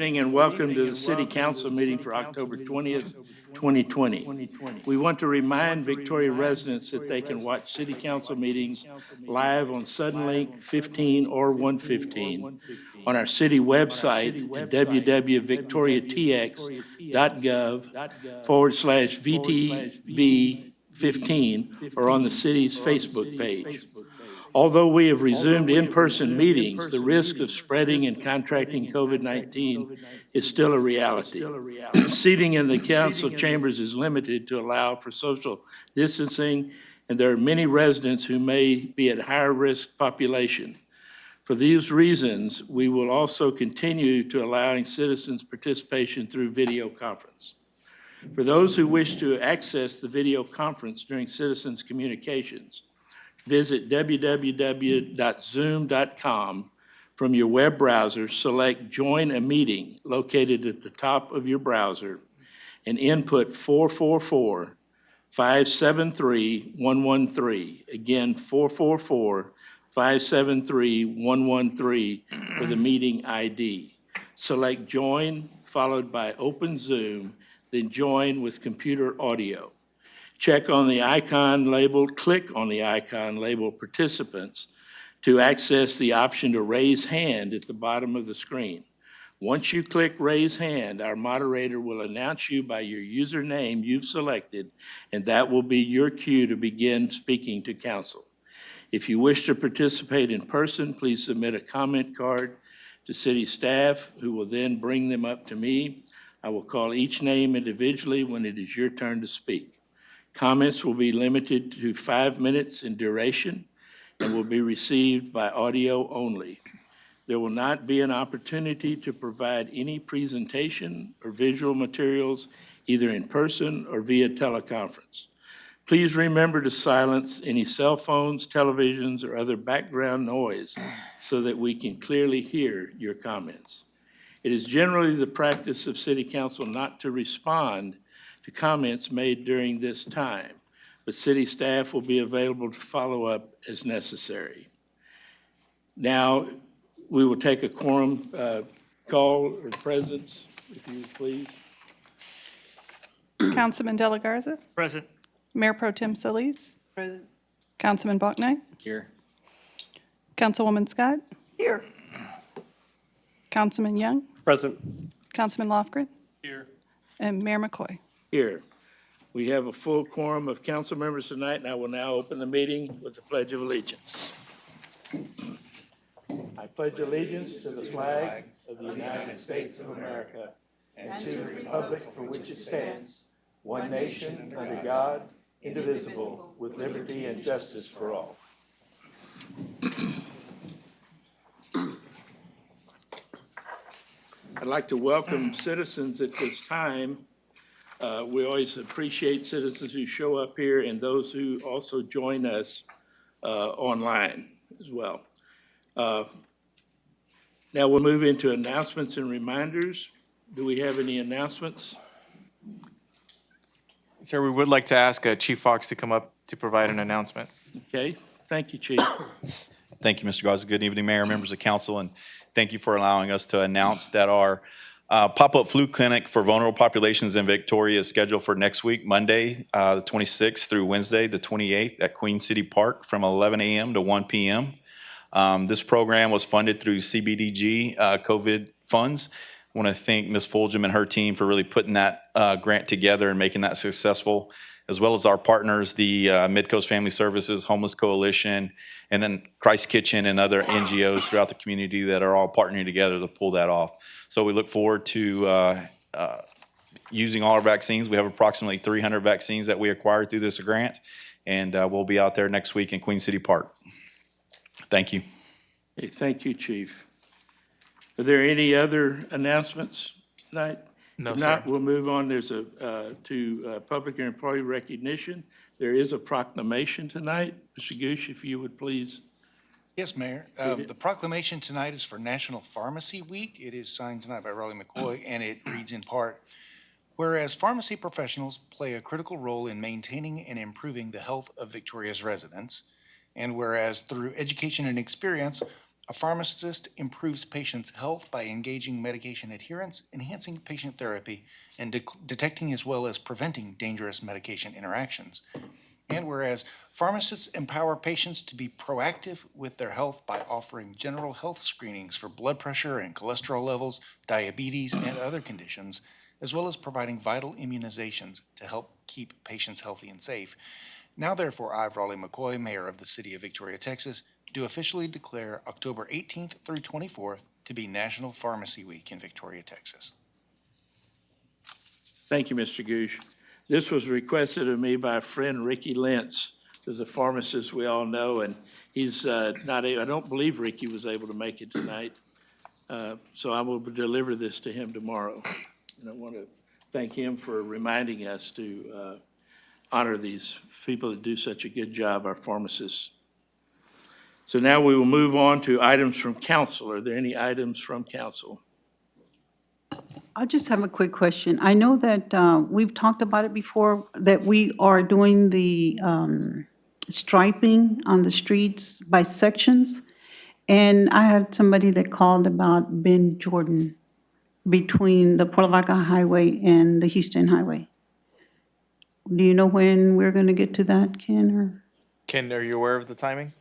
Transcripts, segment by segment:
evening and welcome to the City Council meeting for October 20th, 2020. We want to remind Victoria residents that they can watch City Council meetings live on Suddenlink 15 or 115 on our city website at www.victoriatx.gov/VTV15 or on the city's Facebook page. Although we have resumed in-person meetings, the risk of spreading and contracting COVID-19 is still a reality. Seating in the council chambers is limited to allow for social distancing, and there are many residents who may be at higher risk population. For these reasons, we will also continue to allowing citizens participation through video conference. For those who wish to access the video conference during citizens' communications, visit www.zoom.com. From your web browser, select Join a Meeting located at the top of your browser and input 444-573-113. Again, 444-573-113 for the meeting ID. Select Join followed by Open Zoom, then Join with computer audio. Click on the icon labeled Participants to access the option to raise hand at the bottom of the screen. Once you click Raise Hand, our moderator will announce you by your username you've selected, and that will be your cue to begin speaking to council. If you wish to participate in person, please submit a comment card to city staff, who will then bring them up to me. I will call each name individually when it is your turn to speak. Comments will be limited to 5 minutes in duration and will be received by audio only. There will not be an opportunity to provide any presentation or visual materials either in person or via teleconference. Please remember to silence any cell phones, televisions, or other background noise so that we can clearly hear your comments. It is generally the practice of City Council not to respond to comments made during this time, but city staff will be available to follow up as necessary. Now, we will take a quorum call or presence, if you would please. Councilman De La Garza? Present. Mayor Pro Tem Solis? Present. Councilman Bachnight? Here. Councilwoman Scott? Here. Councilman Young? Present. Councilman Lofgren? Here. And Mayor McCoy. Here. We have a full quorum of council members tonight, and I will now open the meeting with the Pledge of Allegiance. I pledge allegiance to the flag of the United States of America and to the republic for which it stands, one nation, under God, indivisible, with liberty and justice for all. I'd like to welcome citizens at this time. We always appreciate citizens who show up here and those who also join us online as well. Now we'll move into announcements and reminders. Do we have any announcements? Chair, we would like to ask Chief Fox to come up to provide an announcement. Okay, thank you, Chief. Thank you, Mr. Garza. Good evening, Mayor, members of council, and thank you for allowing us to announce that our pop-up flu clinic for vulnerable populations in Victoria is scheduled for next week, Monday, the 26th through Wednesday, the 28th at Queen City Park from 11 a.m. to 1 p.m. This program was funded through CDBG COVID funds. I want to thank Ms. Fulgham and her team for really putting that grant together and making that successful, as well as our partners, the Midcoast Family Services, Homeless Coalition, and then Christ Kitchen and other NGOs throughout the community that are all partnering together to pull that off. So we look forward to using all our vaccines. We have approximately 300 vaccines that we acquired through this grant, and we'll be out there next week in Queen City Park. Thank you. Hey, thank you, Chief. Are there any other announcements tonight? No, If sir. not, we'll move on. There's public and employee recognition. There is a proclamation tonight. Mr. Goosh, if you would please. Yes, Mayor. The proclamation tonight is for National Pharmacy Week. It is signed tonight by Raleigh McCoy, and it reads in part, whereas pharmacy professionals play a critical role in maintaining and improving the health of Victoria's residents, and whereas through education and experience, A pharmacist improves patients' health by engaging medication adherence, enhancing patient therapy, and detecting as well as preventing dangerous medication interactions. And whereas pharmacists empower patients to be proactive with their health by offering general health screenings for blood pressure and cholesterol levels, diabetes, and other conditions, as well as providing vital immunizations to help keep patients healthy and safe. Now therefore, I, Raleigh McCoy, Mayor of the City of Victoria, Texas, do officially declare October 18th through 24th to be National Pharmacy Week in Victoria, Texas. Thank you, Mr. Goosh. This was requested of me by a friend, Ricky Lentz, who's a pharmacist we all know, and he's not, I don't believe Ricky was able to make it tonight. So I will deliver this to him tomorrow. And I want to thank him for reminding us to honor these people that do such a good job, our pharmacists. So now we will move on to items from council. Are there any items from council? I just have a quick question. I know that we've talked about it before, that we are doing the striping on the streets by sections. And I had somebody that called about Ben Jordan between the Puerto Vaca Highway and the Houston Highway. Do you know when we're going to get to that, Ken? Or? Ken, are you aware of the timing?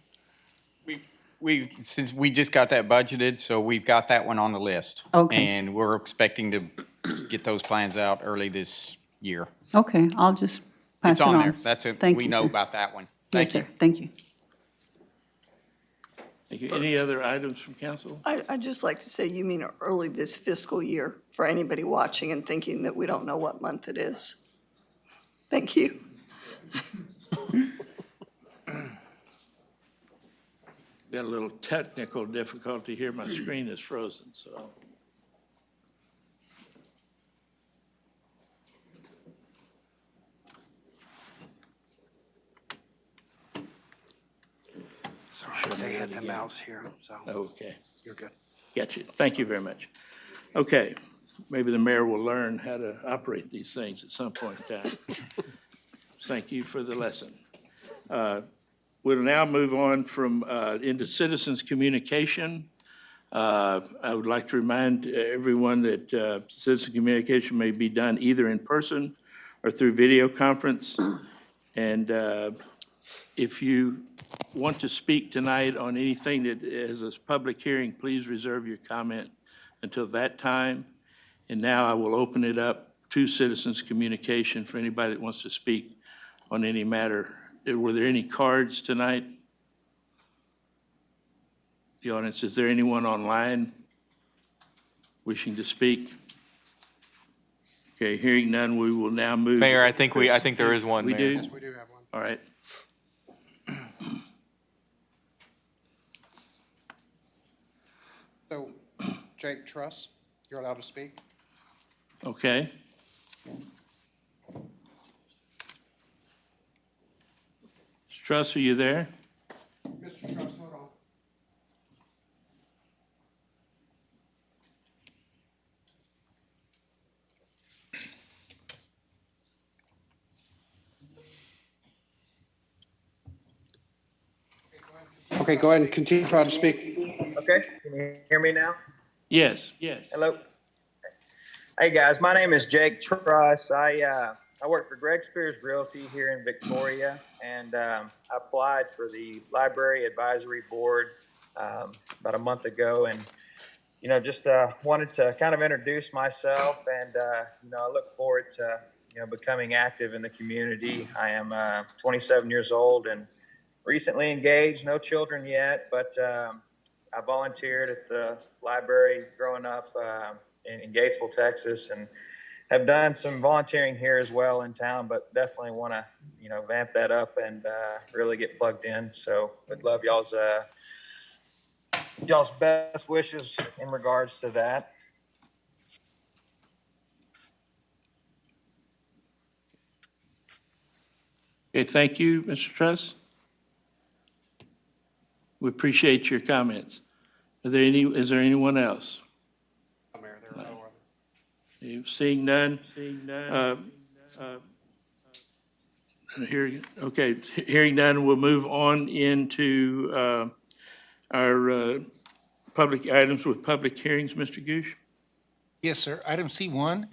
Since we just got that budgeted, so we've got that one on the list. Okay. And we're expecting to get those plans out early this year. Okay, I'll just pass It's it on. on there. That's it. Thank We you, know sir. about that one. Yes, Thank you. sir. Thank you. Thank you. Any other items from council? I'd just like to say you mean early this fiscal year for anybody watching and thinking that we don't know what month it is. Thank you. Got a little technical difficulty here. My screen is frozen, so. Sorry, they had the mouse here, so Okay, you're good. got you. Thank you very much. Okay, maybe the mayor will learn how to operate these things at some point in time. Thank you for the lesson. We'll now move on from, into citizens' communication. I would like to remind everyone that citizen communication may be done either in person or through video conference. And if you want to speak tonight on anything that is a public hearing, please reserve your comment until that time. And now I will open it up to citizens' communication for anybody that wants to speak on any matter. Were there any cards tonight? The audience, is there anyone online wishing to speak? Okay, hearing none, we will now move. Mayor, I think there is one, We Mayor. do? Yes, we do have one. All right. So, Jake Truss, you're allowed to speak. Okay. Mr. Truss, are you there? Mr. Truss, hold on. Okay, go ahead and continue to try to speak. Okay, can you hear me now? Yes, yes. Hello. Hey guys, my name is Jake Truss. I work for Greg Spears Realty here in Victoria, and I applied for the Library Advisory Board about a month ago, and just wanted to kind of introduce myself, and I look forward to becoming active in the community. I am 27 years old and recently engaged, no children yet, but I volunteered at the library growing up in Gatesville, Texas, and have done some volunteering here as well in town, but definitely want to, vamp that up and really get plugged in. So would love y'all's best wishes in regards to that. Okay, thank you, Mr. Truss. We appreciate your comments. Is there anyone else? Mayor, there are no other. Seeing none? Hearing none, we'll move on into our Public items with public hearings, Mr. Gooch? Yes, sir. Item C1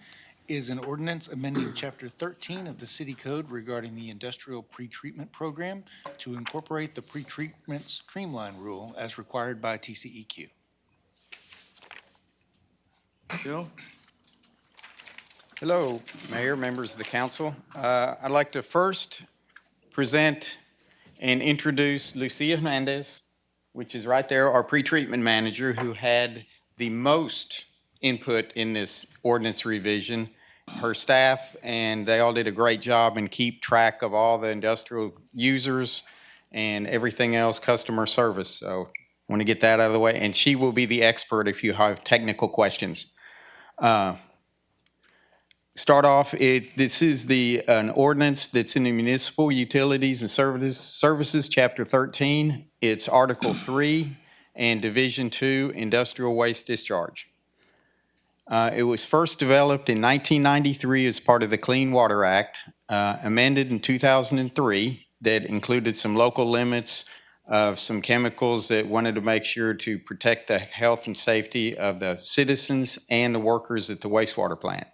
is an ordinance amending Chapter 13 of the City Code regarding the industrial pretreatment program to incorporate the pretreatment streamline rule as required by TCEQ. Bill? Hello, Mayor, members of the council. I'd like to first present and introduce Lucia Hernandez, which is right there, our pretreatment manager, who had the most input in this ordinance revision. Her staff, and they all did a great job and keep track of all the industrial users and everything else, customer service. So want to get that out of the way, and she will be the expert if you have technical questions. Start off, this is an ordinance that's in the Municipal Utilities and Services, Chapter 13. It's Article 3 and Division 2, Industrial Waste Discharge. It was first developed in 1993 as part of the Clean Water Act, amended in 2003, that included some local limits of some chemicals that wanted to make sure to protect the health and safety of the citizens and the workers at the wastewater plant.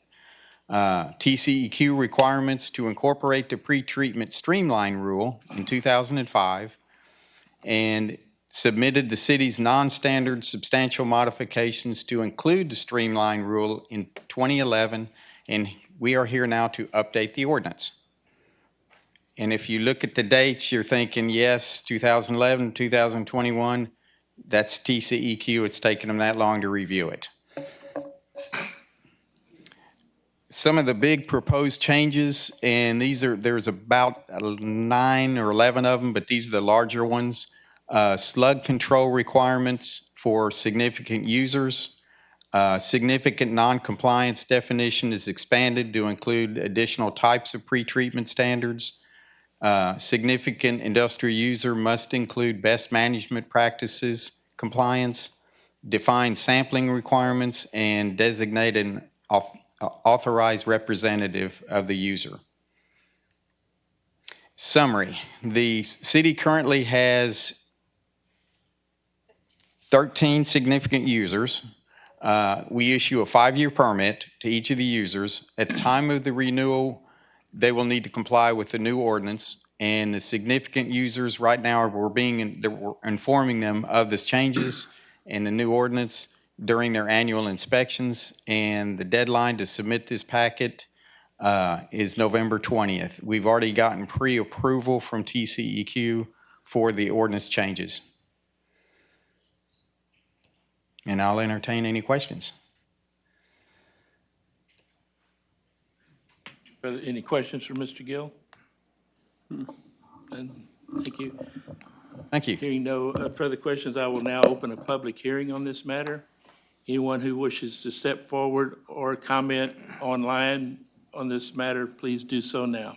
TCEQ requirements to incorporate the pretreatment streamline rule in 2005, and submitted the city's non-standard substantial modifications to include the streamline rule in 2011, and we are here now to update the ordinance. And if you look at the dates, you're thinking, yes, 2011, 2021, that's TCEQ. It's taken them that long to review it. Some of the big proposed changes, and there's about 9 or 11 of them, but these are the larger ones. Slug control requirements for significant users. Significant non-compliance definition is expanded to include additional types of pretreatment standards. Significant industrial user must include best management practices, compliance, defined sampling requirements, and designate an authorized representative of the user. Summary: the city currently has 13 significant users. We issue a 5-year permit to each of the users. At the time of the renewal, they will need to comply with the new ordinance, and the significant users right now, we're informing them of the changes in the new ordinance during their annual inspections, and the deadline to submit this packet is November 20th. We've already gotten pre-approval from TCEQ for the ordinance changes. And I'll entertain any questions. Any questions for Mr. Gill? Thank you. Thank you. Hearing no further questions, I will now open a public hearing on this matter. Anyone who wishes to step forward or comment online on this matter, please do so now.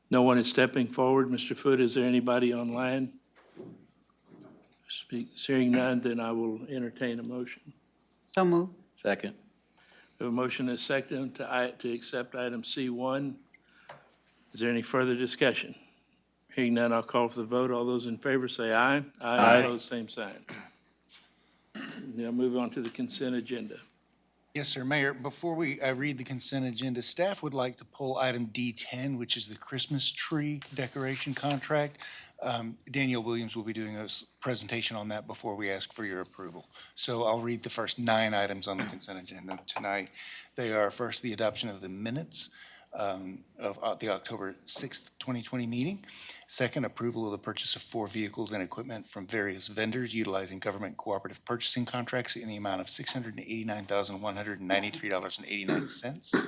No one is stepping forward. Mr. Foote, is there anybody online? Hearing none, then I will entertain a motion. So moved. Second. We have a motion and a second to accept item C1. Is there any further discussion? Hearing none, I'll call for the vote. All those in favor say aye. Aye. Opposed, same sign. Now move on to the consent agenda. Yes, sir. Mayor, before we read the consent agenda, staff would like to pull item D10, which is the Christmas tree decoration contract. Danielle Williams will be doing a presentation on that before we ask for your approval. So I'll read the first 9 items on the consent agenda tonight. They are, first, the adoption of the minutes of the October 6th, 2020 meeting. Second, approval of the purchase of 4 vehicles and equipment from various vendors utilizing government cooperative purchasing contracts in the amount of $689,193.89.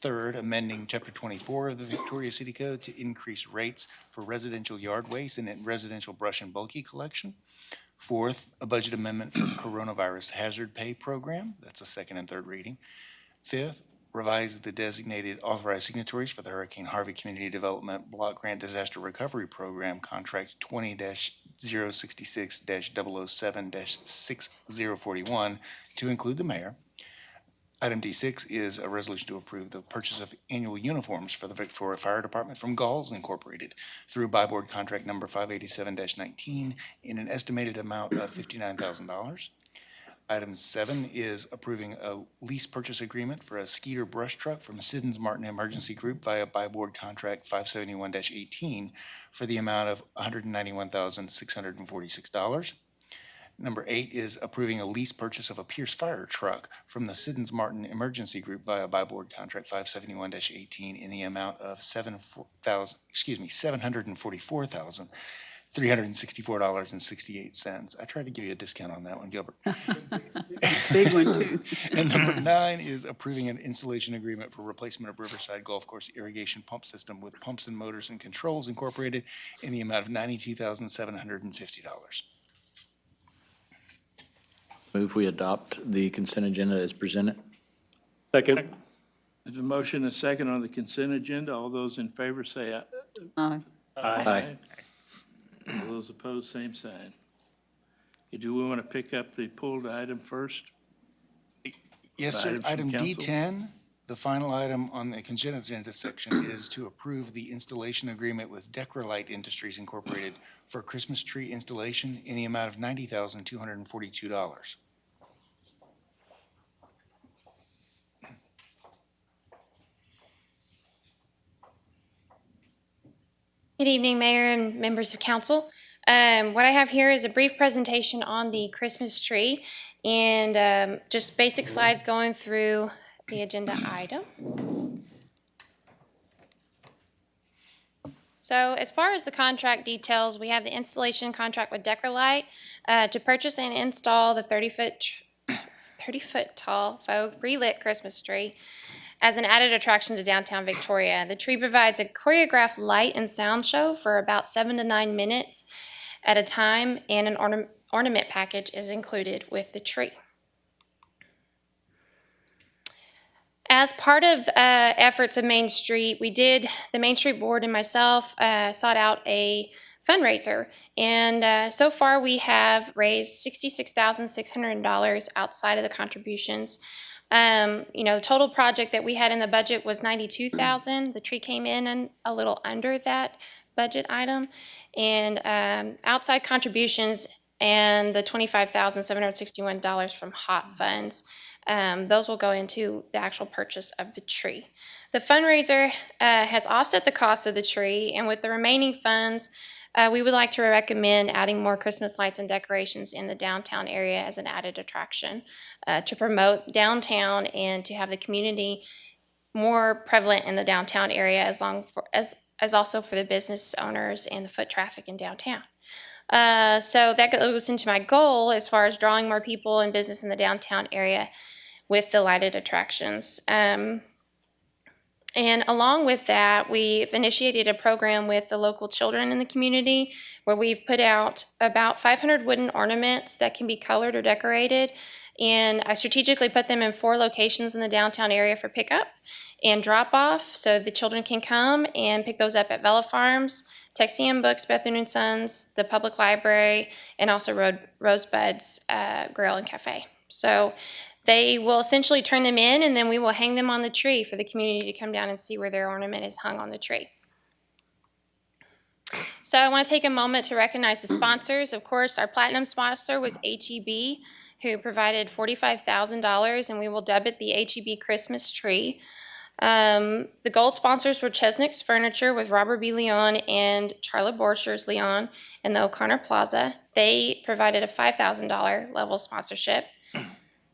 Third, amending Chapter 24 of the Victoria City Code to increase rates for residential yard waste and residential brush and bulky collection. Fourth, a budget amendment for coronavirus hazard pay program. That's a second and third reading. Fifth, revise the designated authorized signatories for the Hurricane Harvey Community Development Block Grant Disaster Recovery Program, Contract 20-066-007-6041, to include the mayor. Item D6 is a resolution to approve the purchase of annual uniforms for the Victoria Fire Department from Galls Incorporated through buy board contract number 587-19 in an estimated amount of $59,000. Item 7 is approving a lease purchase agreement for a Skeeter brush truck from Siddons-Martin Emergency Group via buy board contract 571-18 for the amount of $191,646. Number 8 is approving a lease purchase of a Pierce fire truck from the Siddons-Martin Emergency Group via buy board contract 571-18 in the amount of $764,364.68. I tried to give you a discount on that one, Gilbert. Big one, too. And number 9 is approving an installation agreement for replacement of Riverside Golf Course irrigation pump system with Pumps and Motors and Controls Incorporated in the amount of $92,750. Move we adopt the consent agenda as presented. Second. There's a motion and a second on the consent agenda. All those in favor say aye. Aye. Aye. All those opposed, same sign. Okay, do we want to pick up the pulled item first? Yes, sir. Items from Item council? D10, the final item on the consent agenda section is to approve the installation agreement with Dekra-Lite Industries Incorporated for Christmas tree installation in the amount of $90,242. Good evening, Mayor and members of council. What I have here is a brief presentation on the Christmas tree and just basic slides going through the agenda item. So as far as the contract details, we have the installation contract with Dekra-Lite to purchase and install the 30-foot tall faux pre-lit Christmas tree as an added attraction to downtown Victoria. The tree provides a choreographed light and sound show for about 7 to 9 minutes at a time, and an ornament package is included with the tree. As part of efforts of Main Street, the Main Street Board and myself sought out a fundraiser, and so far we have raised $66,600 outside of the contributions. The total project that we had in the budget was $92,000. The tree came in a little under that budget item, and outside contributions and the $25,761 from hot funds. Those will go into the actual purchase of the tree. The fundraiser has offset the cost of the tree, and with the remaining funds, we would like to recommend adding more Christmas lights and decorations in the downtown area as an added attraction to promote downtown and to have the community more prevalent in the downtown area as also for the business owners and the foot traffic in downtown. So that goes into my goal as far as drawing more people and business in the downtown area with the lighted attractions. And along with that, we've initiated a program with the local children in the community where we've put out about 500 wooden ornaments that can be colored or decorated. And I strategically put them in 4 locations in the downtown area for pickup and drop off, so the children can come and pick those up at Vela Farms, Texian Books, Bethune & Sons, the Public Library, and also Rosebud's Grill and Cafe. So they will essentially turn them in, and then we will hang them on the tree for the community to come down and see where their ornament is hung on the tree. So I want to take a moment to recognize the sponsors. Of course, our platinum sponsor was HEB, who provided $45,000, and we will dub it the HEB Christmas tree. The gold sponsors were Chesnick's Furniture with Robert B. Leon and Charlotte Borchers Leon in the O'Connor Plaza. They provided a $5,000 level sponsorship.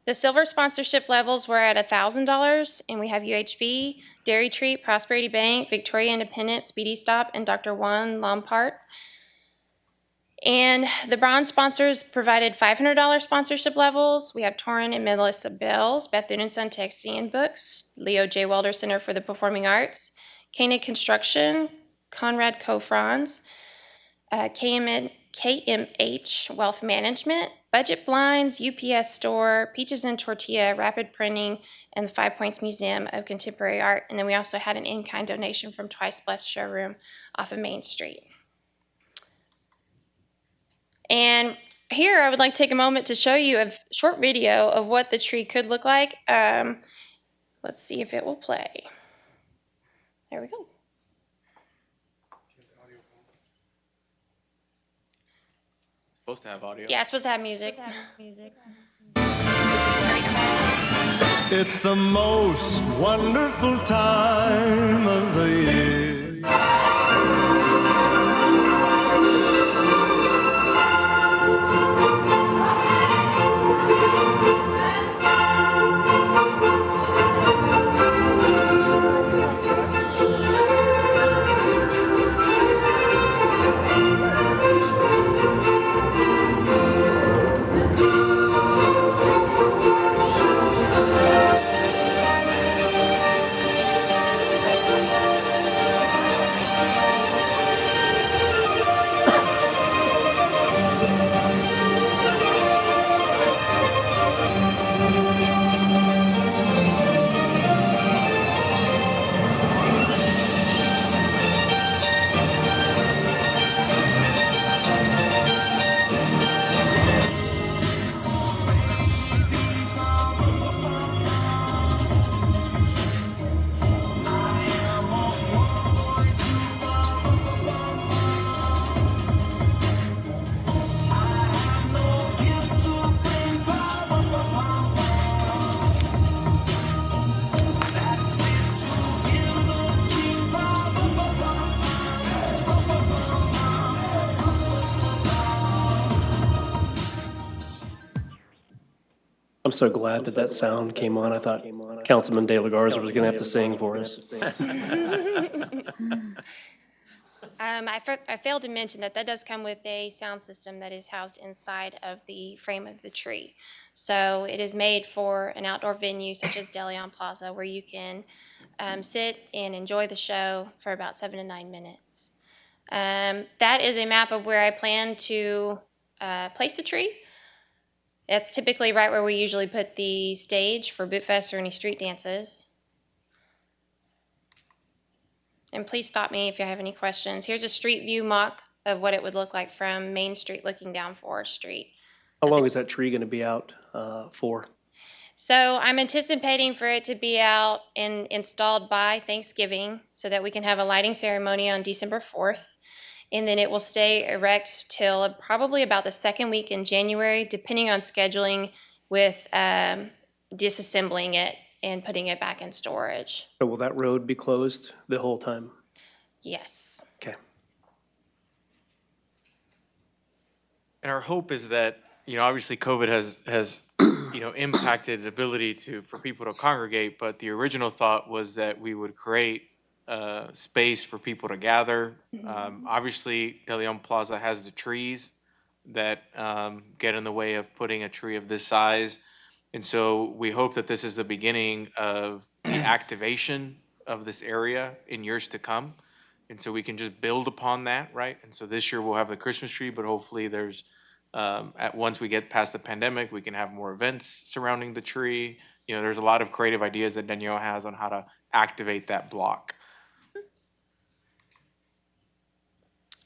The silver sponsorship levels were at $1,000, and we have UHV, Dairy Treat, Prosperity Bank, Victoria Independent, Speedy Stop, and Dr. Juan Lampart. And the bronze sponsors provided $500 sponsorship levels. We have Torrin and Melissa Bells, Bethune & Son Texian Books, Leo J. Welder Center for the Performing Arts, Koenig Construction, Conrad Cofrans, KMH Wealth Management, Budget Blinds, UPS Store, Peaches and Tortilla, Rapid Printing, and the 5 Points Museum of Contemporary Art. And then we also had an in-kind donation from Twice Blessed Showroom off of Main Street. And Here, I would like to take a moment to show you a short video of what the tree could look like. Let's see if it will play. There we go. It's supposed to have audio. Yeah, it's supposed to have music. It's the most wonderful time of the year. I'm so glad that sound came on. I thought Councilman De La Garza was going to have to sing for us. I failed to mention that does come with a sound system that is housed inside of the frame of the tree. So it is made for an outdoor venue such as De Leon Plaza, where you can sit and enjoy the show for about 7 to 9 minutes. That is a map of where I plan to place the tree. That's typically right where we usually put the stage for Boot Fest or any street dances. And please stop me if you have any questions. Here's a street view mock of what it would look like from Main Street looking down Forest Street. How long is that tree going to be out for? So I'm anticipating for it to be out and installed by Thanksgiving so that we can have a lighting ceremony on December 4th. And then it will stay erect till probably about the second week in January, depending on scheduling with disassembling it and putting it back in storage. So will that road be closed the whole time? Yes. Okay. And our hope is that, obviously COVID has impacted the ability for people to congregate, but the original thought was that we would create space for people to gather. Obviously, De Leon Plaza has the trees that get in the way of putting a tree of this size. And so we hope that this is the beginning of the activation of this area in years to come. And so we can just build upon that, right? And so this year we'll have the Christmas tree, but hopefully there's, once we get past the pandemic, we can have more events surrounding the tree. There's a lot of creative ideas that Danielle has on how to activate that block.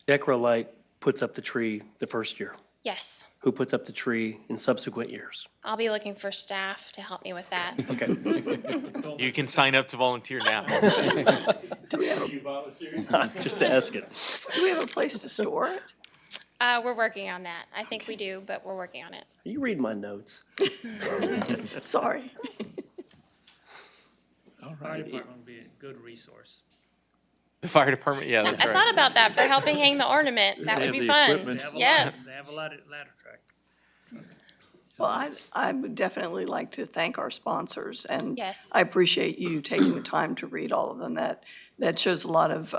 Dekra-Lite puts up the tree the first year. Yes. Who puts up the tree in subsequent years? I'll be looking for staff to help me with that. Okay. You can sign up to volunteer now. Just asking. Do we have a place to store it? We're working on that. I think we do, but we're working on it. You read my notes. Sorry. All Fire right. department would be a good resource. The fire department, yeah, that's I right. thought about that for helping hang the ornaments. That They would have be the fun. equipment. Yes. They have a lot of ladder track. Well, I would definitely like to thank our sponsors, and Yes. I appreciate you taking the time to read all of them. That shows a lot of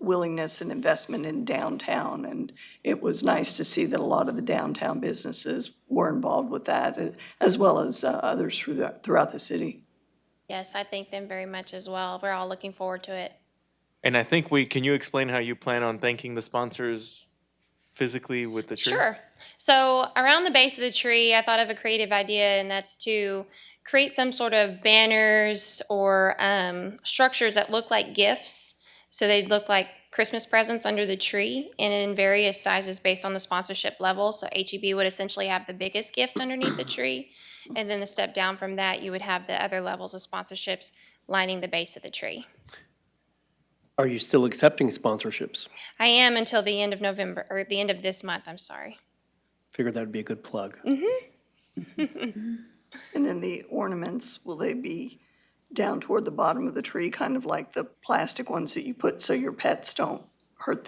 willingness and investment in downtown, and it was nice to see that a lot of the downtown businesses were involved with that, as well as others throughout the city. Yes, I thank them very much as well. We're all looking forward to it. And I think can you explain how you plan on thanking the sponsors physically with the tree? Sure. So around the base of the tree, I thought of a creative idea, and that's to create some sort of banners or structures that look like gifts So they'd look like Christmas presents under the tree and in various sizes based on the sponsorship level. So HEB would essentially have the biggest gift underneath the tree. And then a step down from that, you would have the other levels of sponsorships lining the base of the tree. Are you still accepting sponsorships? I am until the end of November, or the end of this month, I'm sorry. Figured that would be a good plug. And then the ornaments, will they be down toward the bottom of the tree, kind of like the plastic ones that you put so your pets don't hurt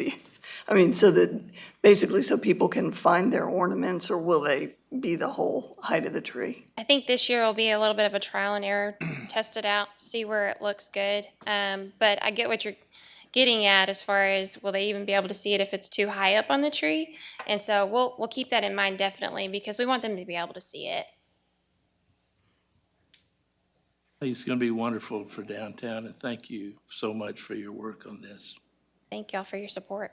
so that, basically so people can find their ornaments, or will they be the whole height of the tree? I think this year will be a little bit of a trial and error, test it out, see where it looks good. But I get what you're getting at as far as will they even be able to see it if it's too high up on the tree? And so we'll keep that in mind definitely, because we want them to be able to see it. I think it's going to be wonderful for downtown, and thank you so much for your work on this. Thank y'all for your support.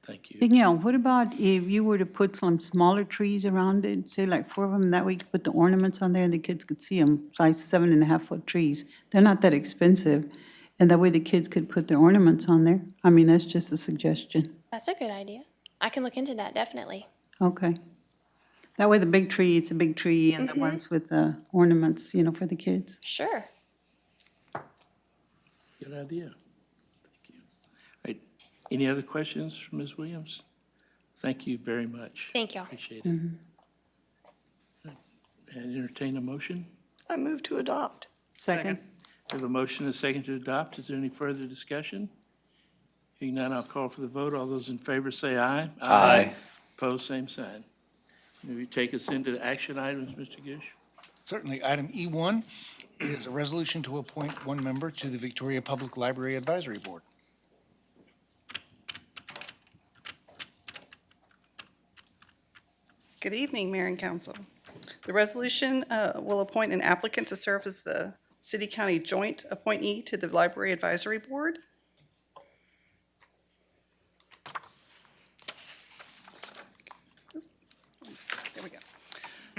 Thank you. Danielle, what about if you were to put some smaller trees around it, say like 4 of them, that way you could put the ornaments on there and the kids could see them, size 7.5-foot trees. They're not that expensive, and that way the kids could put their ornaments on there. I mean, that's just a suggestion. That's a good idea. I can look into that, definitely. Okay. That way the big tree, it's a big tree, and the ones with the ornaments, for the kids. Sure. Good idea. Thank you. All right. Any other questions for Ms. Williams? Thank you very much. Thank y'all. Appreciate it. And entertain a motion? I move to adopt. Second. We have a motion and a second to adopt. Is there any further discussion? Hearing none, I'll call for the vote. All those in favor say aye. Aye. Opposed, same sign. Will you take us into action items, Mr. Gish? Certainly. Item E1 is a resolution to appoint one member to the Victoria Public Library Advisory Board. Good evening, Mayor and Council. The resolution will appoint an applicant to serve as the city-county joint appointee to the Library Advisory Board. There we go.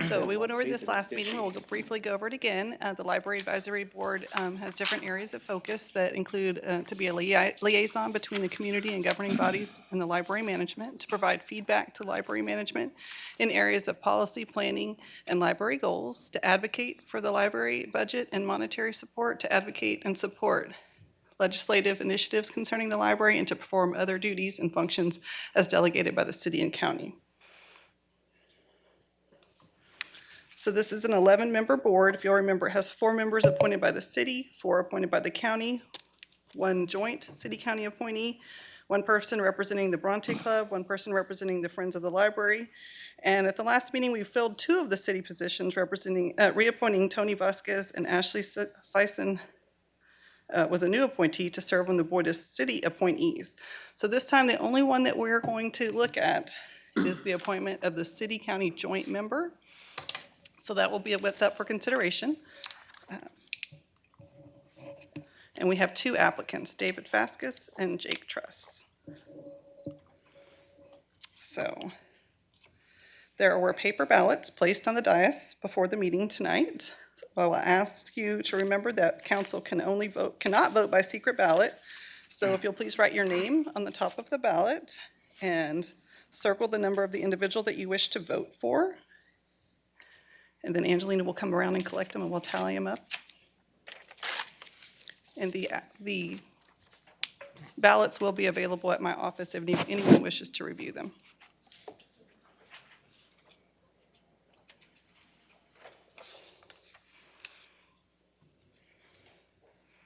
So we went over this last meeting, we'll briefly go over it again. The Library Advisory Board has different areas of focus that include to be a liaison between the community and governing bodies and the library management, to provide feedback to library management in areas of policy, planning, and library goals, to advocate for the library budget and monetary support, to advocate and support legislative initiatives concerning the library, and to perform other duties and functions as delegated by the city and county. So this is an 11-member board. If you'll remember, it has 4 members appointed by the city, 4 appointed by the county, 1 joint city-county appointee, 1 person representing the Bronte Club, 1 person representing the Friends of the Library. And at the last meeting, we filled 2 of the city positions, reappointing Tony Vasquez, and Ashley Sison was a new appointee to serve on the Board of City appointees. So this time, the only one that we're going to look at is the appointment of the city-county joint member. So that will be what's up for consideration. And we have 2 applicants, David Vasquez and Jake Truss. So there were paper ballots placed on the dais before the meeting tonight. So I will ask you to remember that council cannot vote by secret ballot. So if you'll please write your name on the top of the ballot and circle the number of the individual that you wish to vote for. And then Angelina will come around and collect them, and we'll tally them up. And the ballots will be available at my office if anyone wishes to review them.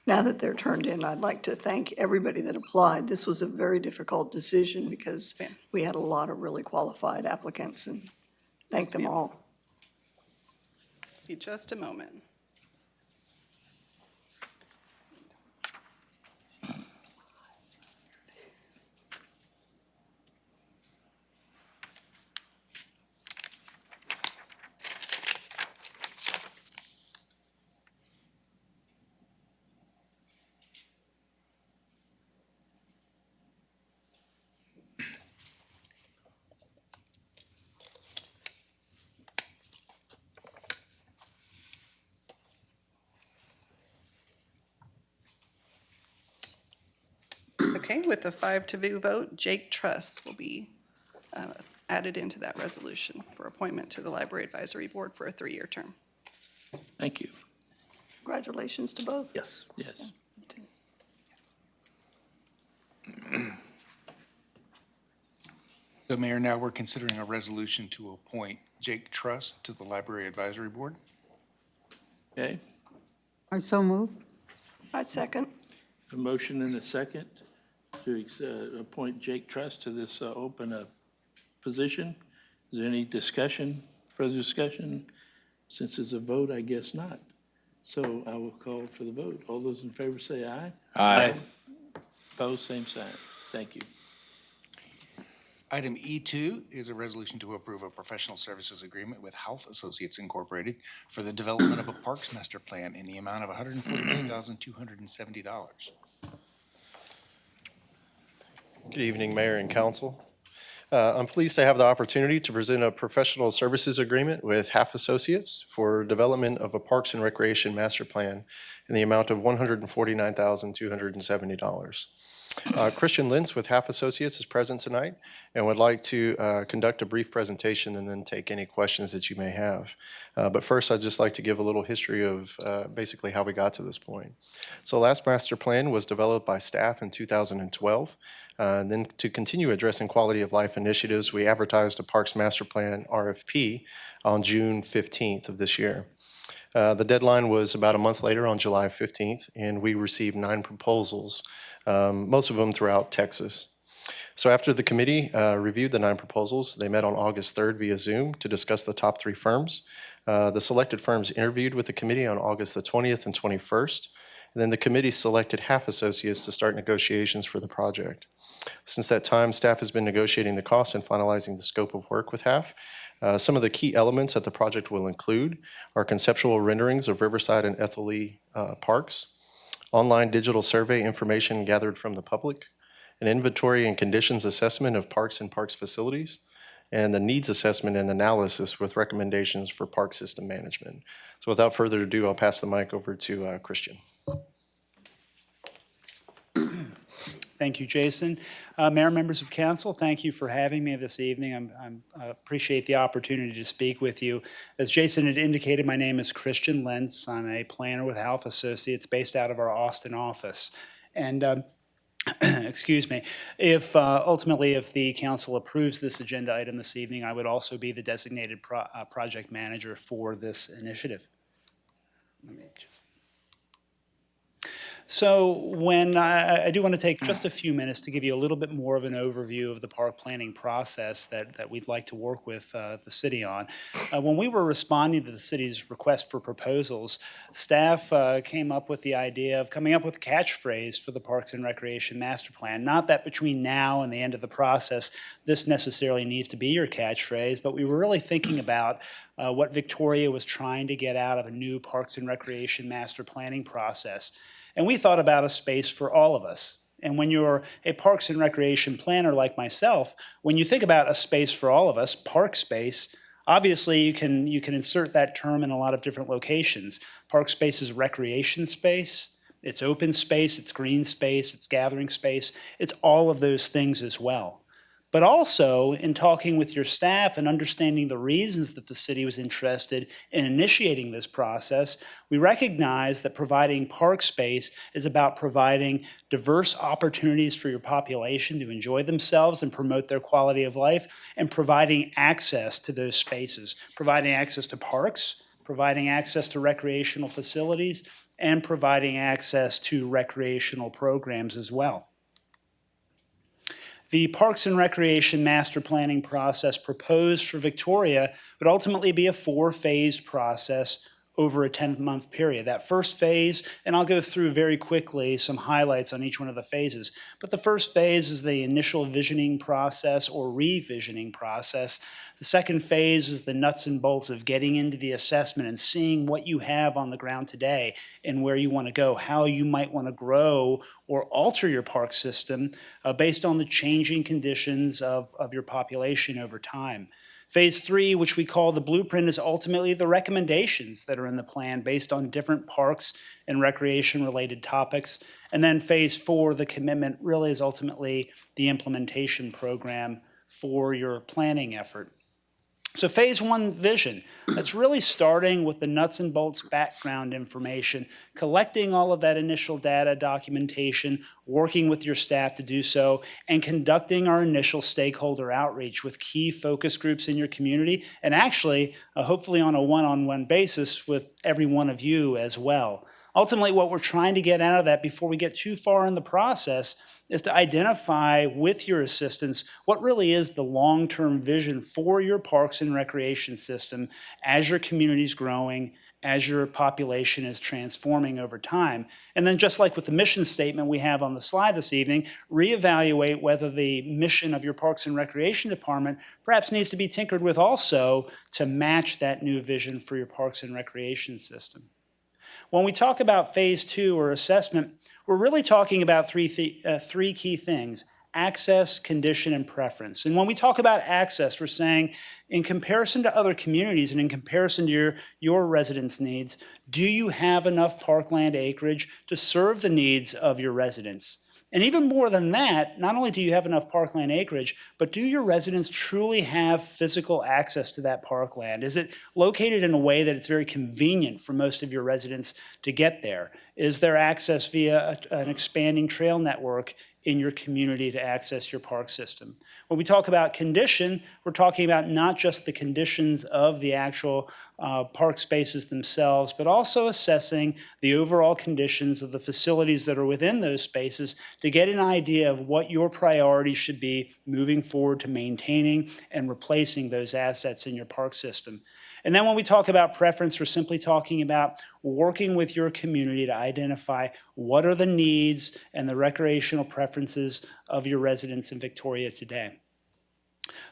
Now that they're turned in, I'd like to thank everybody that applied. This was a very difficult decision because we had a lot of really qualified applicants, and thank them all. Be just a moment. Okay, with a 5-2 vote, Jake Truss will be added into that resolution for appointment to the Library Advisory Board for a 3-year term. Thank you. Congratulations to both. Yes. Yes. So Mayor, now we're considering a resolution to appoint Jake Truss to the Library Advisory Board. Okay, I so move. I second. a motion and a second to appoint Jake Truss to this open position. Is there any discussion, further discussion? Since it's a vote, I guess not. So I will call for the vote. All those in favor say aye. Aye. Opposed, same sign. Thank you. Item E2 is a resolution to approve a professional services agreement with Halff Associates Incorporated for the development of a parks master plan in the amount of $149,270. Good evening, Mayor and Council. I'm pleased to have the opportunity to present a professional services agreement with Halff Associates for development of a Parks and Recreation Master Plan in the amount of $149,270. Christian Lentz with Halff Associates is present tonight and would like to conduct a brief presentation and then take any questions that you may have. But first, I'd just like to give a little history of basically how we got to this point. So the last master plan was developed by staff in 2012. And then to continue addressing quality of life initiatives, we advertised a Parks Master Plan RFP on June 15th of this year. The deadline was about a month later on July 15th, and we received 9 proposals, most of them throughout Texas. So after the committee reviewed the 9 proposals, they met on August 3rd via Zoom to discuss the top 3 firms. The selected firms interviewed with the committee on August the 20th and 21st, and then the committee selected Halff Associates to start negotiations for the project. Since that time, staff has been negotiating the cost and finalizing the scope of work with Halff. Some of the key elements that the project will include are conceptual renderings of Riverside and Ethelly parks, online digital survey information gathered from the public, an inventory and conditions assessment of parks and parks facilities, and the needs assessment and analysis with recommendations for park system management. So without further ado, I'll pass the mic over to Christian. Thank you, Jason. Mayor, members of council, thank you for having me this evening. I appreciate the opportunity to speak with you. As Jason had indicated, my name is Christian Lentz. I'm a planner with Halff Associates based out of our Austin office. And excuse me, if ultimately if the council approves this agenda item this evening, I would also be the designated project manager for this initiative. Let me just... So when I do want to take just a few minutes to give you a little bit more of an overview of the park planning process that we'd like to work with the city on. When we were responding to the city's request for proposals, staff came up with the idea of coming up with a catchphrase for the Parks and Recreation Master Plan. Not that between now and the end of the process, this necessarily needs to be your catchphrase, but we were really thinking about what Victoria was trying to get out of a new Parks and Recreation Master Planning process. And we thought about a space for all of us. And when you're a Parks and Recreation planner like myself, when you think about a space for all of us, park space, obviously you can insert that term in a lot of different locations. Park space is recreation space, it's open space, it's green space, it's gathering space, it's all of those things as well. But also, in talking with your staff and understanding the reasons that the city was interested in initiating this process, we recognize that providing park space is about providing diverse opportunities for your population to enjoy themselves and promote their quality of life, and providing access to those spaces, providing access to parks, providing access to recreational facilities, and providing access to recreational programs as well. The Parks and Recreation Master Planning process proposed for Victoria would ultimately be a 4-phased process over a 10-month period. That first phase, and I'll go through very quickly some highlights on each one of the phases, but the first phase is the initial visioning process or revisioning process. The second phase is the nuts and bolts of getting into the assessment and seeing what you have on the ground today and where you want to go, how you might want to grow or alter your park system based on the changing conditions of your population over time. Phase 3, which we call the blueprint, is ultimately the recommendations that are in the plan based on different parks and recreation-related topics. And then Phase 4, the commitment, really is ultimately the implementation program for your planning effort. So Phase 1 vision, that's really starting with the nuts and bolts background information, collecting all of that initial data documentation, working with your staff to do so, and conducting our initial stakeholder outreach with key focus groups in your community, and actually, hopefully on a one-on-one basis with every one of you as well. Ultimately, what we're trying to get out of that before we get too far in the process is to identify with your assistance what really is the long-term vision for your parks and recreation system as your community is growing, as your population is transforming over time. And then just like with the mission statement we have on the slide this evening, reevaluate whether the mission of your Parks and Recreation Department perhaps needs to be tinkered with also to match that new vision for your Parks and Recreation system. When we talk about Phase 2 or assessment, we're really talking about three key things: access, condition, and preference. And when we talk about access, we're saying in comparison to other communities and in comparison to your residents' needs, do you have enough parkland acreage to serve the needs of your residents? And even more than that, not only do you have enough parkland acreage, but do your residents truly have physical access to that parkland? Is it located in a way that it's very convenient for most of your residents to get there? Is there access via an expanding trail network in your community to access your park system? When we talk about condition, we're talking about not just the conditions of the actual park spaces themselves, but also assessing the overall conditions of the facilities that are within those spaces to get an idea of what your priorities should be moving forward to maintaining and replacing those assets in your park system. And then when we talk about preference, we're simply talking about working with your community to identify what are the needs and the recreational preferences of your residents in Victoria today.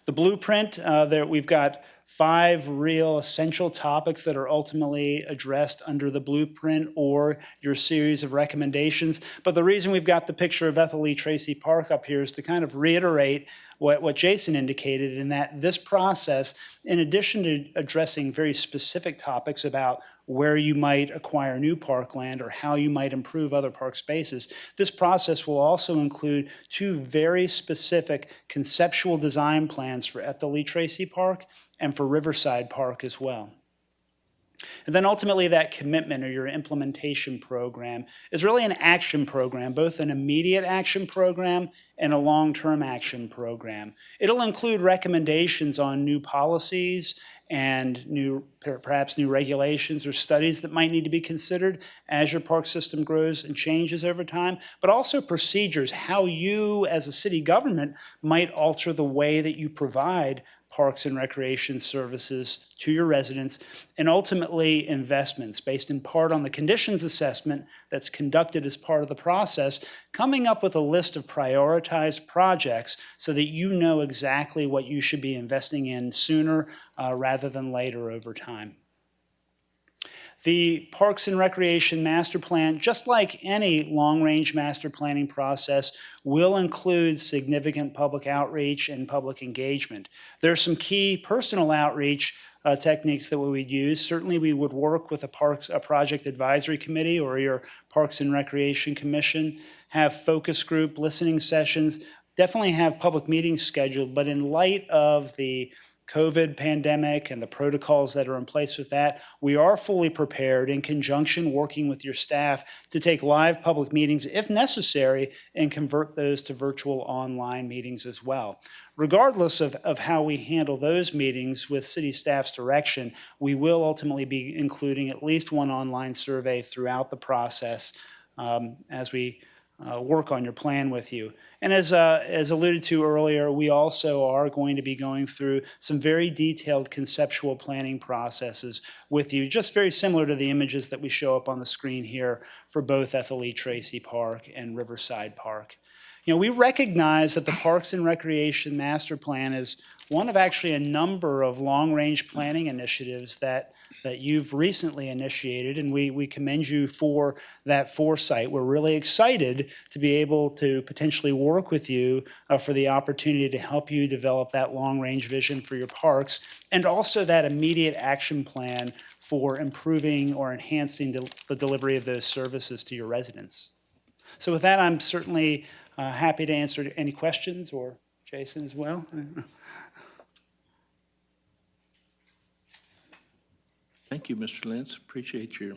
The blueprint, there we've got 5 real essential topics that are ultimately addressed under the blueprint or your series of recommendations. But the reason we've got the picture of Ethel Lee Tracy Park up here is to kind of reiterate what Jason indicated, in that this process, in addition to addressing very specific topics about where you might acquire new parkland or how you might improve other park spaces, this process will also include 2 very specific conceptual design plans for Ethel Lee Tracy Park and for Riverside Park as well. And then ultimately that commitment or your implementation program is really an action program, both an immediate action program and a long-term action program. It'll include recommendations on new policies and perhaps new regulations or studies that might need to be considered as your park system grows and changes over time, but also procedures, how you as a city government might alter the way that you provide parks and recreation services to your residents, and ultimately investments based in part on the conditions assessment that's conducted as part of the process, coming up with a list of prioritized projects so that you know exactly what you should be investing in sooner rather than later over time. The Parks and Recreation Master Plan, just like any long-range master planning process, will include significant public outreach and public engagement. There are some key personal outreach techniques that we would use. Certainly we would work with a project advisory committee or your Parks and Recreation Commission, have focus group listening sessions, definitely have public meetings scheduled, but in light of the COVID pandemic and the protocols that are in place with that, we are fully prepared in conjunction working with your staff to take live public meetings if necessary and convert those to virtual online meetings as well. Regardless of how we handle those meetings with city staff's direction, we will ultimately be including at least one online survey throughout the process as we work on your plan with you. And as alluded to earlier, we also are going to be going through some very detailed conceptual planning processes with you, just very similar to the images that we show up on the screen here for both Ethel Lee Tracy Park and Riverside Park. You know, we recognize that the Parks and Recreation Master Plan is one of actually a number of long-range planning initiatives that that you've recently initiated, and we commend you for that foresight. We're really excited to be able to potentially work with you for the opportunity to help you develop that long-range vision for your parks, and also that immediate action plan for improving or enhancing the delivery of those services to your residents. So with that, I'm certainly happy to answer any questions, or Jason as well. Thank you, Mr. Lentz. Appreciate your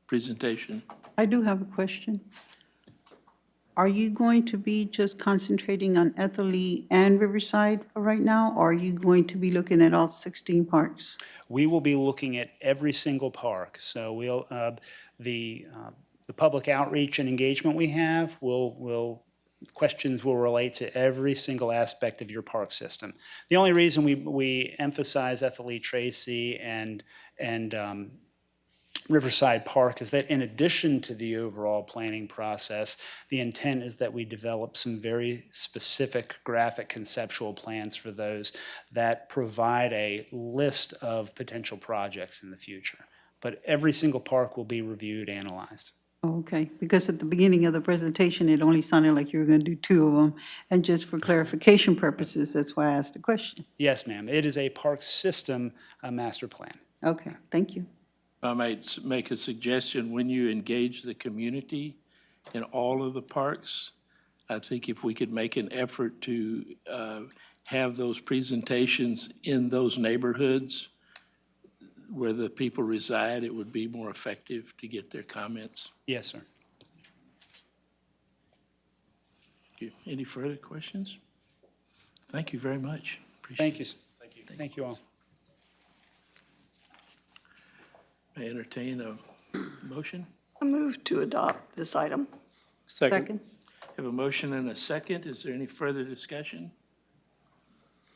presentation. I do have a question. Are you going to be just concentrating on Ethelene and Riverside for right now, or are you going to be looking at all 16 parks? We will be looking at every single park. So we'll, the public outreach and engagement we have questions will relate to every single aspect of your park system. The only reason we emphasize Ethelene Tracy and Riverside Park is that in addition to the overall planning process, the intent is that we develop some very specific graphic conceptual plans for those that provide a list of potential projects in the future. But every single park will be reviewed, analyzed. Okay, because at the beginning of the presentation, it only sounded like you were going to do 2 of them. And just for clarification purposes, that's why I asked the question. Yes, ma'am. It is a park system master plan. Okay, thank you. If I might make a suggestion, when you engage the community in all of the parks, I think if we could make an effort to have those presentations in those neighborhoods where the people reside, it would be more effective to get their comments. Yes, sir. Any further questions? Thank you very much. Thank you. Thank you. Thank you all. May I entertain a motion? I move to adopt this item. Second. Have a motion and a second. Is there any further discussion?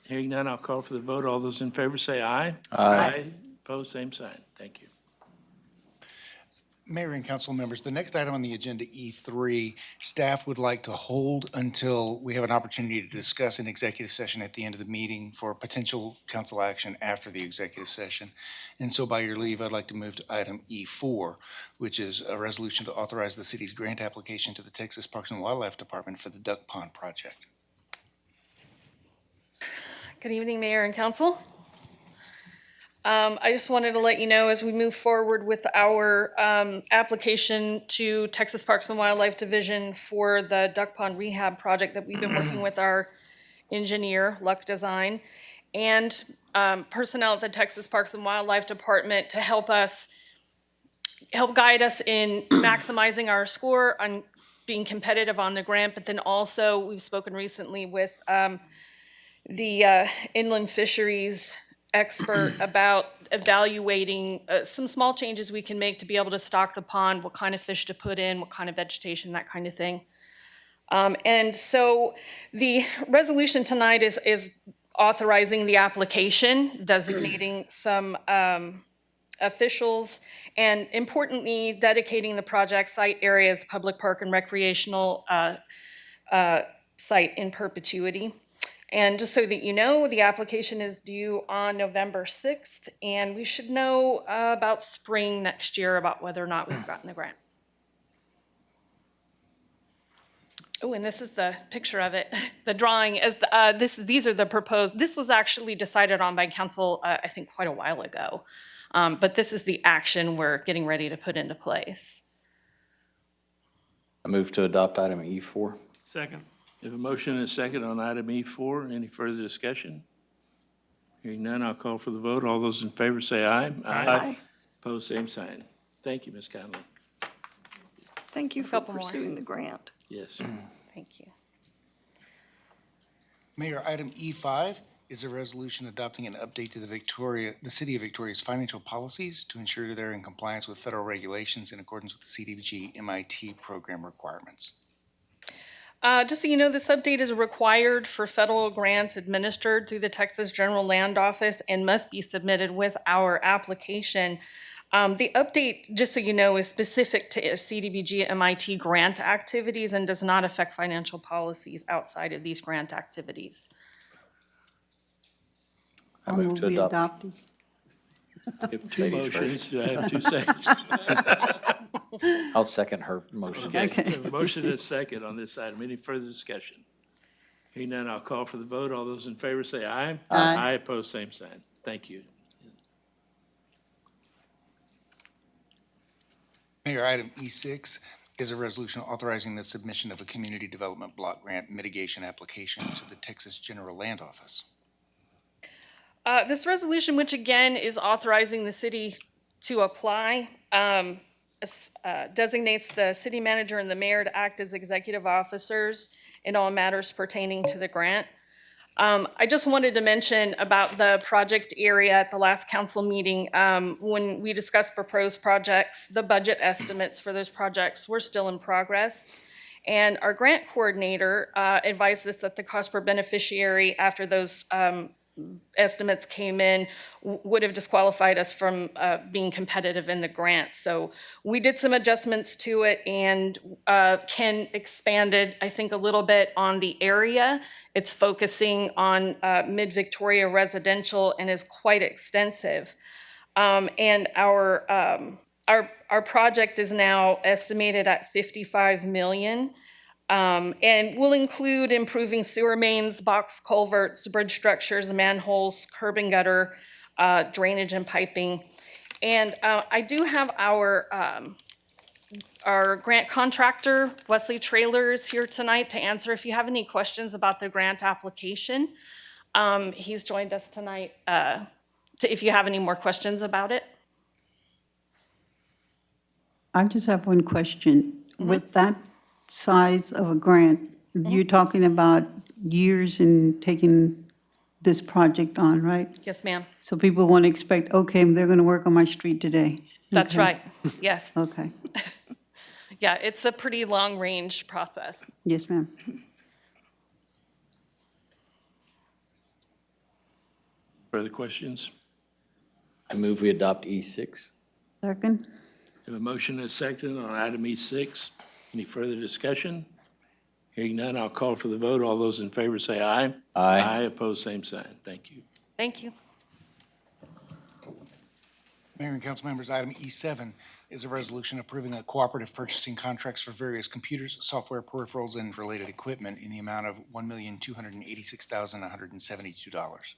Hearing none, I'll call for the vote. All those in favor say aye. Aye. Opposed, same sign. Thank you. Mayor and council members, the next item on the agenda, E3, staff would like to hold until we have an opportunity to discuss an executive session at the end of the meeting for potential council action after the executive session. And so by your leave, I'd like to move to item E4, which is a resolution to authorize the city's grant application to the Texas Parks and Wildlife Department for the Duck Pond project. Good evening, Mayor and Council. I just wanted to let you know as we move forward with our application to Texas Parks and Wildlife Division for the Duck Pond Rehab project that we've been working with our engineer, Luck Design, and personnel at the Texas Parks and Wildlife Department to help guide us in maximizing our score on being competitive on the grant, but then also we've spoken recently with the inland fisheries expert about evaluating some small changes we can make to be able to stock the pond, what kind of fish to put in, what kind of vegetation, that kind of thing. And so the resolution tonight is authorizing the application, designating some officials, and importantly, dedicating the project site area as public park and recreational site in perpetuity. And just so that you know, the application is due on November 6th, and we should know about spring next year about whether or not we've gotten the grant. Oh, and this is the picture of it. The drawing is these are the proposed. This was actually decided on by council, I think, quite a while ago. But this is the action we're getting ready to put into place. I move to adopt item E4. Second. We have a motion and a second on item E4. Any further discussion? Hearing none, I'll call for the vote. All those in favor say aye. Aye. Opposed, same sign. Thank you, Ms. Connally. Thank you for Couple more. pursuing the grant. Yes. Thank you. Mayor, item E5 is a resolution adopting an update to the City of Victoria's financial policies to ensure they're in compliance with federal regulations in accordance with the CDBG-MIT program requirements. Just so you know, this update is required for federal grants administered through the Texas General Land Office and must be submitted with our application. The update, just so you know, is specific to CDBG-MIT grant activities and does not affect financial policies outside of these grant activities. I move to we adopt. We have two motions. Do I have 2 seconds? I'll second her motion. Okay, we have a motion and a second on this item. Any further discussion? Hearing none, I'll call for the vote. All those in favor say aye. Aye. Aye, opposed, same sign. Thank you. Mayor, item E6 is a resolution authorizing the submission of a community development block grant mitigation application to the Texas General Land Office. This resolution, which again is authorizing the city to apply, designates the city manager and the mayor to act as executive officers in all matters pertaining to the grant. I just wanted to mention about the project area at the last council meeting. When we discussed proposed projects, the budget estimates for those projects were still in progress. And our grant coordinator advised us that the cost per beneficiary after those estimates came in would have disqualified us from being competitive in the grant. So we did some adjustments to it, and Ken expanded, I think, a little bit on the area. It's focusing on mid-Victoria residential and is quite extensive. And our project is now estimated at $55 million. And will include improving sewer mains, box culverts, bridge structures, manholes, curb and gutter, drainage and piping. And I do have our grant contractor, Wesley Trailers, here tonight to answer if you have any questions about the grant application. He's joined us tonight if you have any more questions about it. I just have one question. With that size of a grant, you're talking about years in taking this project on, right? Yes, ma'am. So people won't expect, okay, they're going to work on my street today. That's Okay. right. Yes. Okay. Yeah, it's a pretty long-range process. Yes, ma'am. Further questions? I move we adopt E6. Second? We have a motion and a second on item E6. Any further discussion? Hearing none, I'll call for the vote. All those in favor say aye. Aye. Aye, opposed, same sign. Thank you. Thank you. Mayor and council members, item E7 is a resolution approving a cooperative purchasing contracts for various computers, software peripherals, and related equipment in the amount of $1,286,172.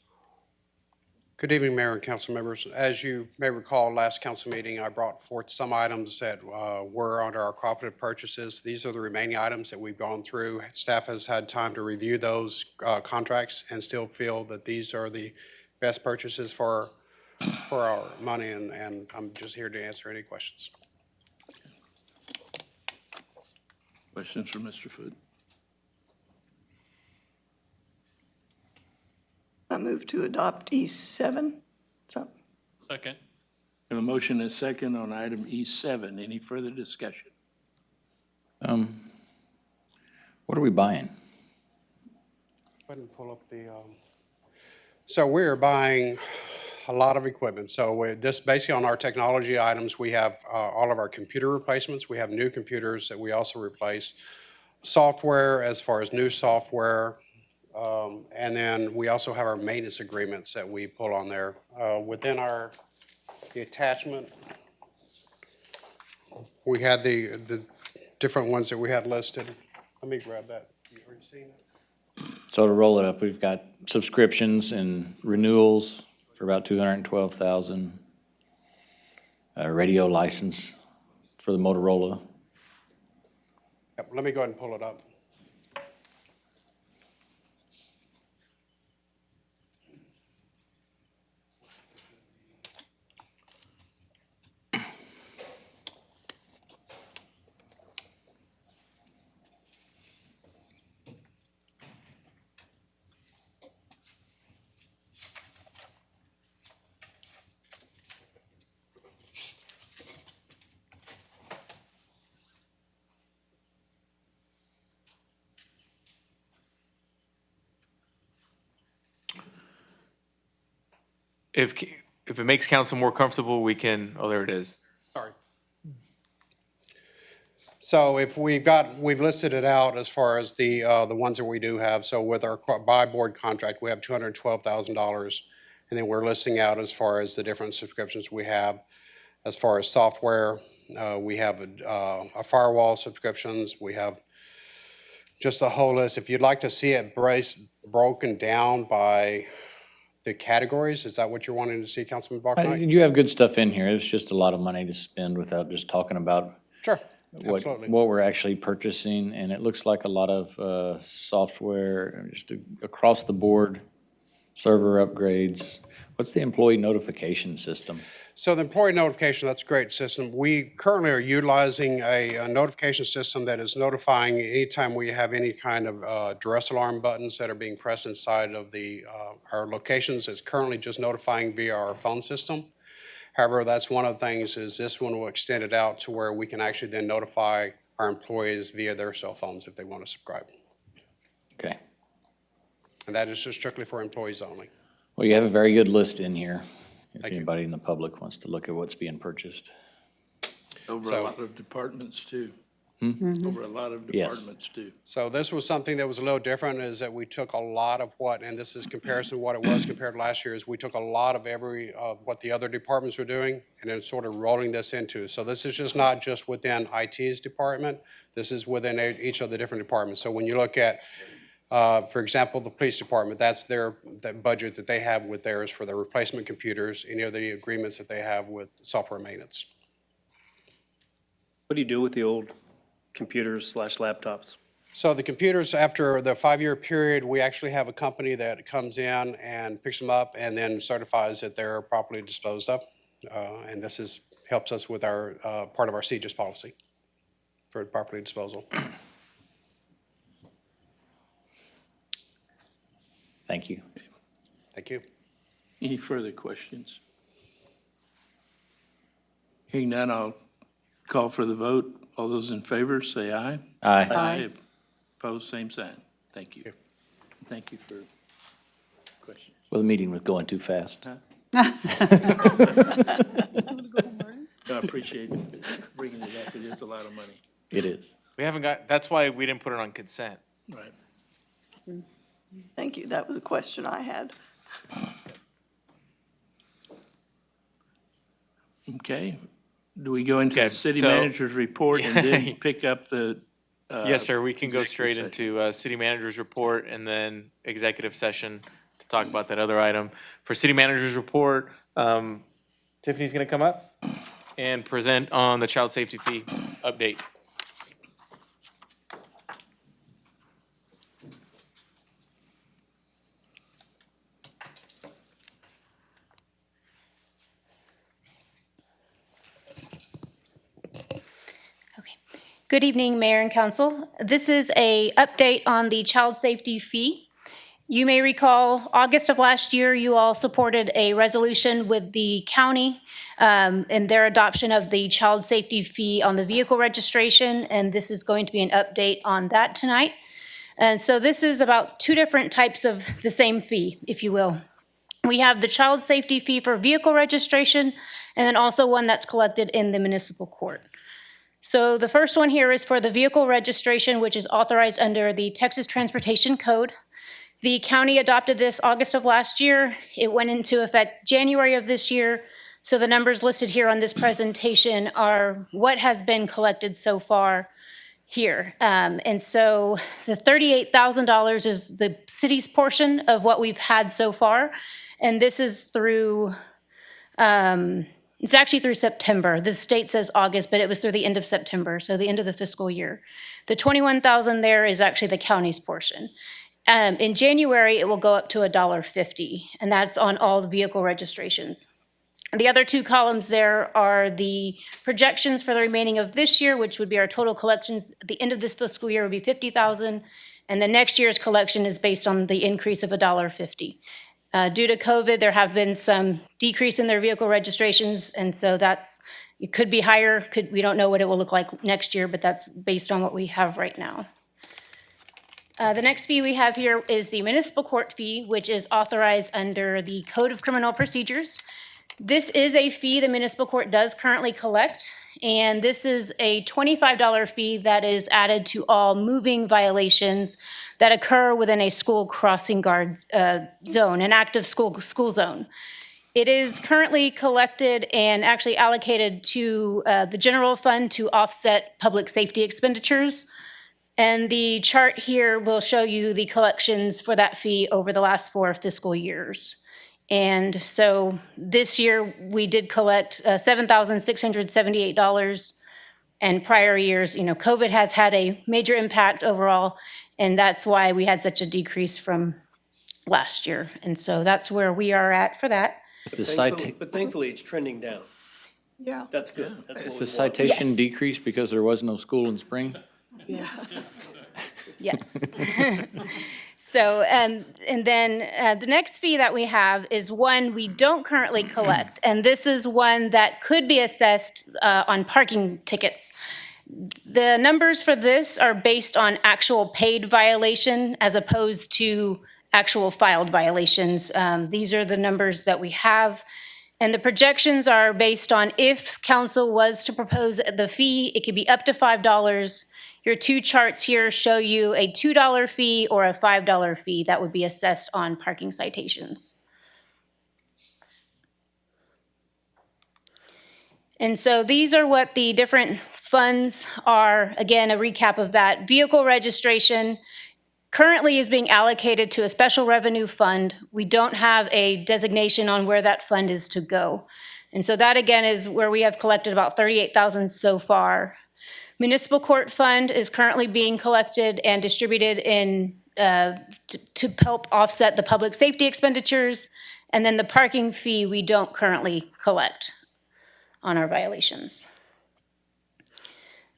Good evening, Mayor and council members. As you may recall, last council meeting, I brought forth some items that were under our cooperative purchases. These are the remaining items that we've gone through. Staff has had time to review those contracts and still feel that these are the best purchases for our money, and I'm just here to answer any questions. Questions for Mr. Foote? I move to adopt E7. Second. We have a motion and a second on item E7. Any further discussion? What are we buying? Go ahead and pull up the, so we're buying a lot of equipment. So this, basically on our technology items, we have all of our computer replacements. We have new computers that we also replace. Software, as far as new software, and then we also have our maintenance agreements that we pull on there. Within the attachment, we had the different ones that we had listed. Let me grab that. You already seen it? So to roll it up, we've got subscriptions and renewals for about $212,000. Radio license for the Motorola. Yep, let me go ahead and pull it up. If it makes council more comfortable, we can, oh, there it is. Sorry. So if we've listed it out as far as the ones that we do have. So with our buy board contract, we have $212,000. And then we're listing out as far as the different subscriptions we have. As far as software, we have a firewall subscriptions. We have just a whole list. If you'd like to see it broken down by the categories, is that what you're wanting to see, Councilman Bachnight? You have good stuff in here. It's just a lot of money to spend without just talking about Sure, absolutely. what we're actually purchasing. And it looks like a lot of software, just across the board, server upgrades. What's the employee notification system? So the employee notification, that's a great system. We currently are utilizing a notification system that is notifying anytime we have any kind of duress alarm buttons that are being pressed inside of our locations. It's currently just notifying via our phone system. However, that's one of the things is this one will extend it out to where we can actually then notify our employees via their cell phones if they want to subscribe. Okay. And that is just strictly for employees only. Well, you have a very good list in here. If Thank you. anybody in the public wants to look at what's being purchased. Over a So- lot of departments too. Hmm? Over a lot of Yes. departments too. So this was something that was a little different, is that we took a lot of and this is comparison to what it was compared to last year, is we took a lot of what the other departments were doing and then sort of rolling this into. So this is just not just within IT's department, this is within each of the different departments. So when you look at, for example, the police department, that's that budget that they have with theirs for their replacement computers, any of the agreements that they have with software maintenance. What do you do with the old computers/laptops? So the computers, after the 5-year period, we actually have a company that comes in and picks them up and then certifies that they're properly disposed of. And this helps us with our part of our CJIS policy for property disposal. Thank you. Thank you. Any further questions? Hearing none, I'll call for the vote. All those in favor, say aye. Aye. Opposed, same sign. Thank you. Thank you for questions. Well, the meeting was going too fast. I appreciate bringing it up. It is a lot of money. It is. We haven't that's why we didn't put it on consent. Right. Thank you. That was a question I had. Okay. Do we go into Okay, the city so- manager's report and then pick up the? Yes, sir, we can go executive straight session. into city manager's report and then executive session to talk about that other item. For city manager's report, Tiffany's gonna come up and present on the child safety fee update. Good evening, Mayor and Council. This is a update on the child safety fee. You may recall, August of last year, you all supported a resolution with the county in their adoption of the child safety fee on the vehicle registration, and this is going to be an update on that tonight. And so this is about two different types of the same fee, if you will. We have the child safety fee for vehicle registration, and then also one that's collected in the municipal court. So the first one here is for the vehicle registration, which is authorized under the Texas Transportation Code. The county adopted this August of last year. It went into effect January of this year. So the numbers listed here on this presentation are what has been collected so far here. And so the $38,000 is the city's portion of what we've had so far. And this is through, it's actually through September. The state says August, but it was through the end of September, so the end of the fiscal year. The $21,000 there is actually the county's portion. In January, it will go up to $1.50, and that's on all the vehicle registrations. The other two columns there are the projections for the remaining of this year, which would be our total collections. At the end of this fiscal year would be $50,000, and the next year's collection is based on the increase of $1.50. Due to COVID, there have been some decrease in their vehicle registrations, and so it could be higher. We don't know what it will look like next year, but that's based on what we have right now. The next fee we have here is the municipal court fee, which is authorized under the Code of Criminal Procedures. This is a fee the municipal court does currently collect, and this is a $25 fee that is added to all moving violations that occur within a school crossing guard zone, an active school zone. It is currently collected and actually allocated to the general fund to offset public safety expenditures. And the chart here will show you the collections for that fee over the last 4 fiscal years. And so this year, we did collect $7,678. And prior years, COVID has had a major impact overall, and that's why we had such a decrease from last year. And so that's where we are at for that. But thankfully, it's trending down. Yeah. That's good. That's Is what the we want. citation Yes. decreased because there was no school in spring? Yes. So, and then the next fee that we have is one we don't currently collect, and this is one that could be assessed on parking tickets. The numbers for this are based on actual paid violation as opposed to actual filed violations. These are the numbers that we have. And the projections are based on if council was to propose the fee, it could be up to $5. Your 2 charts here show you a $2 fee or a $5 fee that would be assessed on parking citations. And so these are what the different funds are. Again, a recap of that. Vehicle registration currently is being allocated to a special revenue fund. We don't have a designation on where that fund is to go. And so that again is where we have collected about $38,000 so far. Municipal court fund is currently being collected and distributed in to help offset the public safety expenditures. And then the parking fee we don't currently collect on our violations.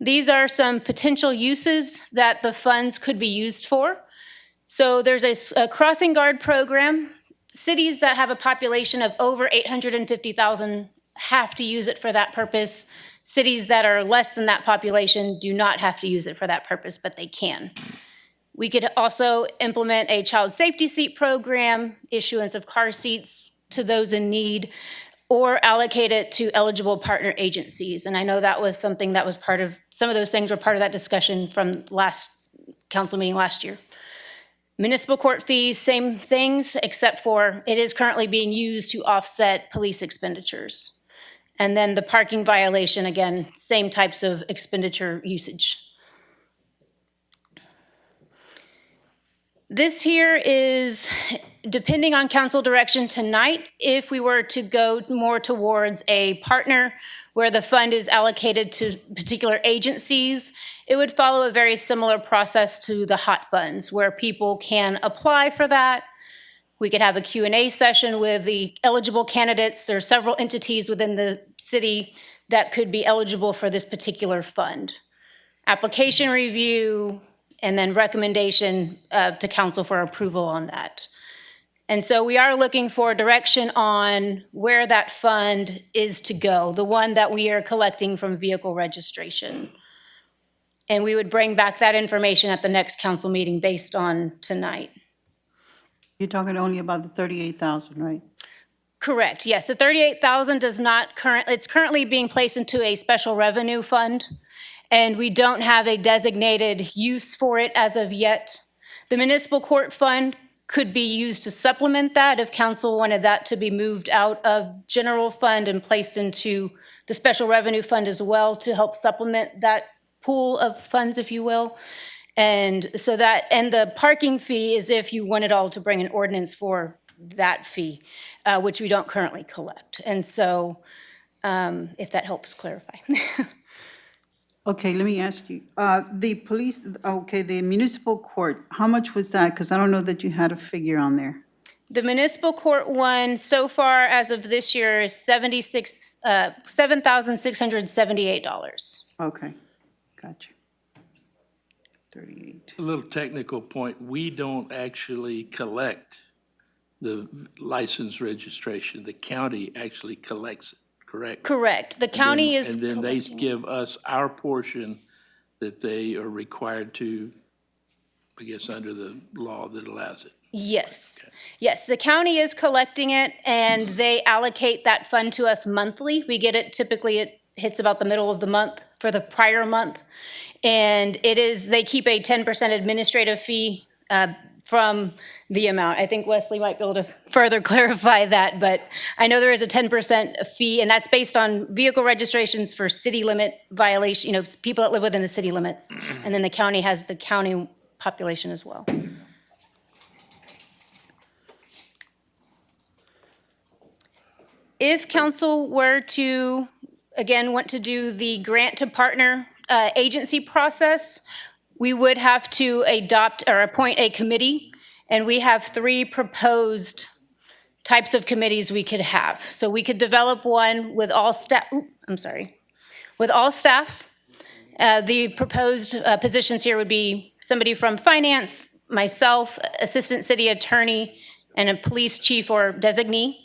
These are some potential uses that the funds could be used for. So there's a crossing guard program. Cities that have a population of over 850,000 have to use it for that purpose. Cities that are less than that population do not have to use it for that purpose, but they can. We could also implement a child safety seat program, issuance of car seats to those in need, or allocate it to eligible partner agencies. And I know that was something that was some of those things were part of that discussion from last council meeting last year. Municipal court fees, same things, except for it is currently being used to offset police expenditures. And then the parking violation, again, same types of expenditure usage. This here is, depending on council direction tonight, if we were to go more towards a partner where the fund is allocated to particular agencies, it would follow a very similar process to the hot funds where people can apply for that. We could have a Q&A session with the eligible candidates. There are several entities within the city that could be eligible for this particular fund. Application review, and then recommendation to council for approval on that. And so we are looking for direction on where that fund is to go, the one that we are collecting from vehicle registration. And we would bring back that information at the next council meeting based on tonight. You're talking only about the 38,000, right? Correct, yes. The 38,000 does not it's currently being placed into a special revenue fund, and we don't have a designated use for it as of yet. The municipal court fund could be used to supplement that if council wanted that to be moved out of general fund and placed into the special revenue fund as well to help supplement that pool of funds, if you will. And so that, and the parking fee is if you wanted all to bring an ordinance for that fee, which we don't currently collect. And so if that helps clarify. Okay, let me ask you, the police, okay, the municipal court, how much was that? Because I don't know that you had a figure on there. The municipal court one so far as of this year is $7,678. Okay, gotcha. 38. A little technical point, we don't actually collect the license registration. The county actually collects it, correct? Correct. The county is And then they collecting. give us our portion that they are required to, I guess, under the law that allows it. Yes, yes, the county is collecting it, and they allocate that fund to us monthly. We get it, typically it hits about the middle of the month for the prior month. And it is, they keep a 10% administrative fee from the amount. I think Wesley might be able to further clarify that, but I know there is a 10% fee, and that's based on vehicle registrations for city limit violation, people that live within the city limits. And then the county has the county population as well. If council were to, again, want to do the grant to partner agency process, we would have to adopt or appoint a committee, and we have 3 proposed types of committees we could have. So we could develop one with all staff, with all staff. The proposed positions here would be somebody from finance, myself, assistant city attorney, and a police chief or designee.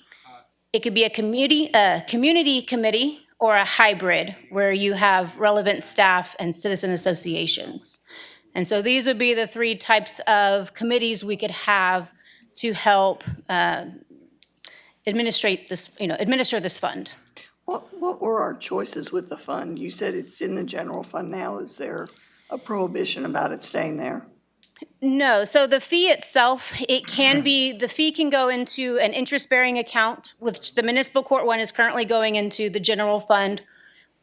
It could be a community committee or a hybrid where you have relevant staff and citizen associations. And so these would be the 3 types of committees we could have to help administer this fund. What were our choices with the fund? You said it's in the general fund now. Is there a prohibition about it staying there? No, so the fee itself, the fee can go into an interest-bearing account, which the municipal court one is currently going into the general fund,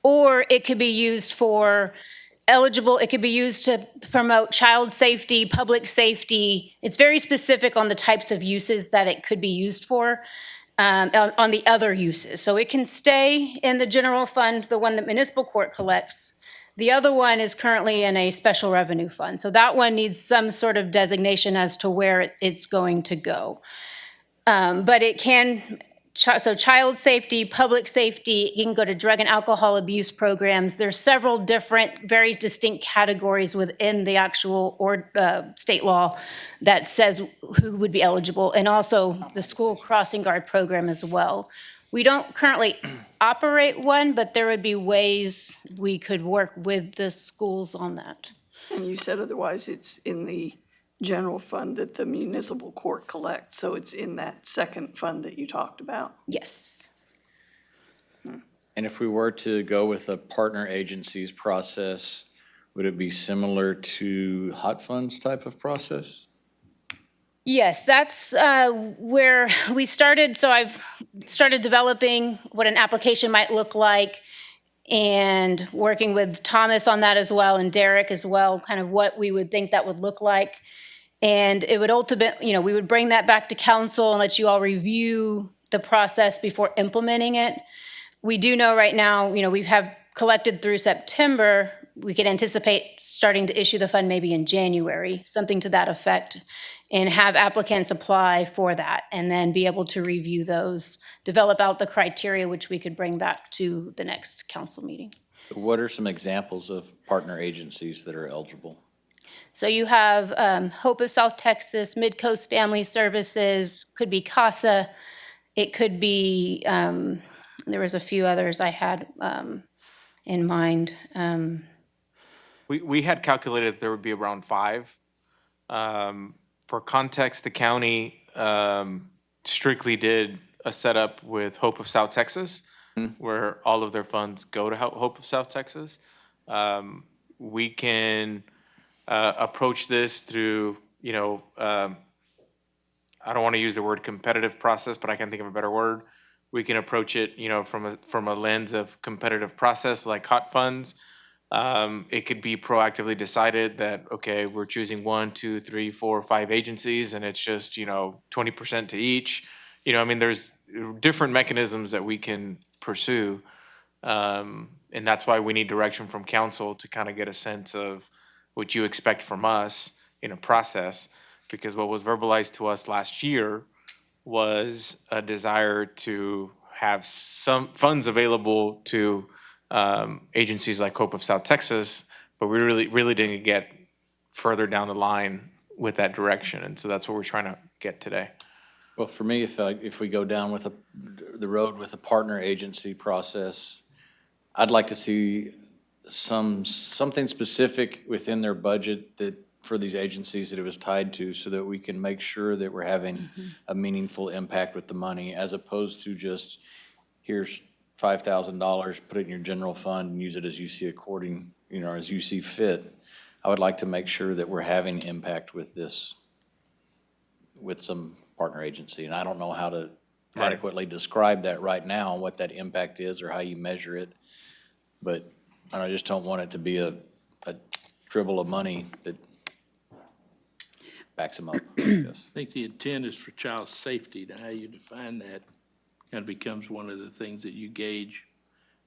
or it could be used it could be used to promote child safety, public safety. It's very specific on the types of uses that it could be used for, on the other uses. So it can stay in the general fund, the one that municipal court collects. The other one is currently in a special revenue fund. So that one needs some sort of designation as to where it's going to go. But it can, so child safety, public safety, you can go to drug and alcohol abuse programs. There's several different, very distinct categories within the actual state law that says who would be eligible, and also the school crossing guard program as well. We don't currently operate one, but there would be ways we could work with the schools on that. And you said otherwise it's in the general fund that the municipal court collects, so it's in that second fund that you talked about? Yes. And if we were to go with a partner agencies process, would it be similar to hot funds type of process? Yes, that's where we started. So I've started developing what an application might look like and working with Thomas on that as well, and Derek as well, kind of what we would think that would look like. And it would ultimately, we would bring that back to council and let you all review the process before implementing it. We do know right now, we have collected through September. We could anticipate starting to issue the fund maybe in January, something to that effect, and have applicants apply for that, and then be able to review those, develop out the criteria which we could bring back to the next council meeting. What are some examples of partner agencies that are eligible? So you have Hope of South Texas, Midcoast Family Services, could be CASA, it could be, there was a few others I had in mind. We had calculated there would be around 5. For context, the county strictly did a setup with Hope of South Texas, where all of their funds go to Hope of South Texas. We can approach this through, I don't want to use the word competitive process, but I can think of a better word. We can approach it, from a lens of competitive process like hot funds. It could be proactively decided that, okay, we're choosing 1, 2, 3, 4, 5 agencies, and it's just, 20% to each. There's different mechanisms that we can pursue. And that's why we need direction from council to kind of get a sense of what you expect from us in a process. Because what was verbalized to us last year was a desire to have some funds available to agencies like Hope of South Texas, but we really didn't get further down the line with that direction, and so that's what we're trying to get today. Well, for me, if we go down with the road with a partner agency process, I'd like to see something specific within their budget that for these agencies that it was tied to so that we can make sure that we're having a meaningful impact with the money as opposed to just, here's $5,000, put it in your general fund and use it as you see as you see fit. I would like to make sure that we're having impact with this, with some partner agency. And I don't know how to adequately describe that right now, what that impact is or how you measure it. But I just don't want it to be a dribble of money that backs them up, I guess. I think the intent is for child safety. Now, how you define that kind of becomes one of the things that you gauge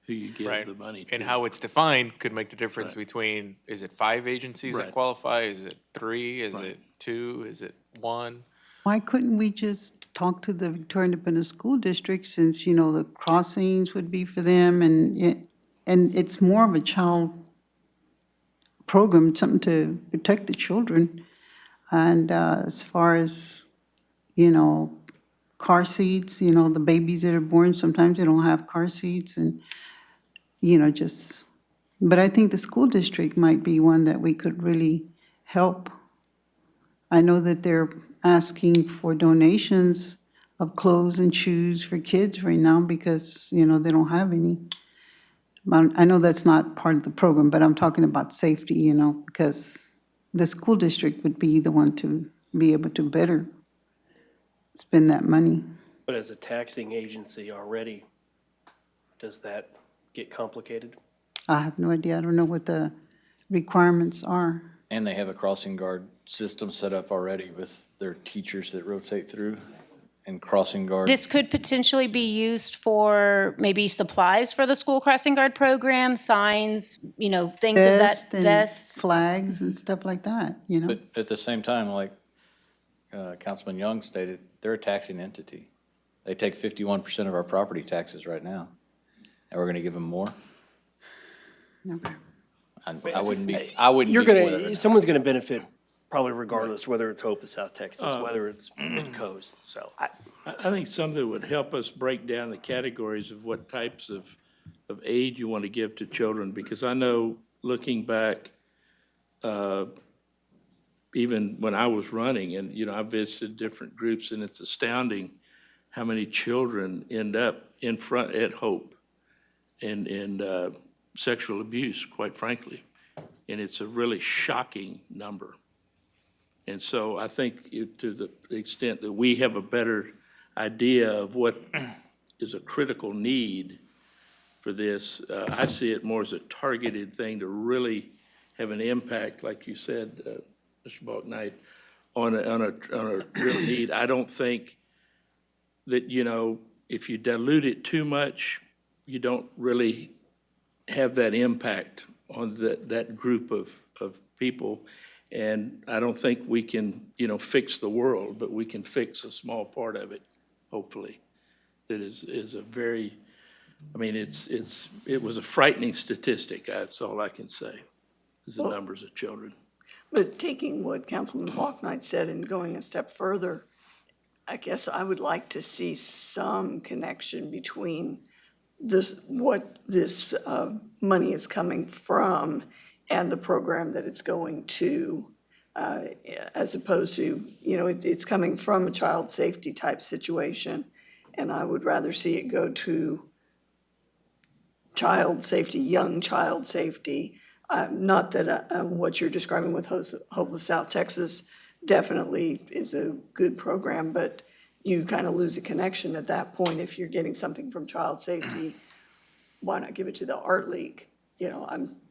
who you give the money to. And how it's defined could make the difference Right. between, is it 5 agencies that Right. qualify? Is it 3? Is Right. it 2? Is it 1? Why couldn't we just talk to the Victoria Independent School District since, you know, the crossings would be for them and it's more of a child program, something to protect the children. And as far as, you know, car seats, you know, the babies that are born, sometimes they don't have car seats and, you know, but I think the school district might be one that we could really help. I know that they're asking for donations of clothes and shoes for kids right now because, you know, they don't have any. I know that's not part of the program, but I'm talking about safety, you know, because the school district would be the one to be able to better spend that money. But as a taxing agency already, does that get complicated? I have no idea. I don't know what the requirements are. And they have a crossing guard system set up already with their teachers that rotate through and crossing guard. This could potentially be used for maybe supplies for the school crossing guard program, signs, you know, things of that, Vests and vests. flags and stuff like that, you know? But at the same time, like Councilman Young stated, they're a taxing entity. They take 51% of our property taxes right now. And we're going to give them more? Okay. I wouldn't be for that. Someone's gonna benefit probably regardless, whether it's Hope of South Texas, whether it's Mid-Coast, so. I think something would help us break down the categories of what types of aid you want to give to children, because I know, looking back, even when I was running, and, you know, I visited different groups, and it's astounding how many children end up in front at Hope and sexual abuse, quite frankly. And it's a really shocking number. And so I think to the extent that we have a better idea of what is a critical need for this, I see it more as a targeted thing to really have an impact, like you said, Mr. Balknight, on a real need. I don't think that, you know, if you dilute it too much, you don't really have that impact on that group of people. And I don't think we can, you know, fix the world, but we can fix a small part of it, hopefully. That is a very, I mean, it was a frightening statistic, that's all I can say, is the numbers of children. But taking what Councilman Balknight said and going a step further, I guess I would like to see some connection between what this money is coming from and the program that it's going to, as opposed to, you know, it's coming from a child safety type situation. And I would rather see it go to child safety, young child safety. Not that what you're describing with Hope of South Texas definitely is a good program, but you kind of lose a connection at that point. If you're getting something from child safety, why not give it to the Art League? You know,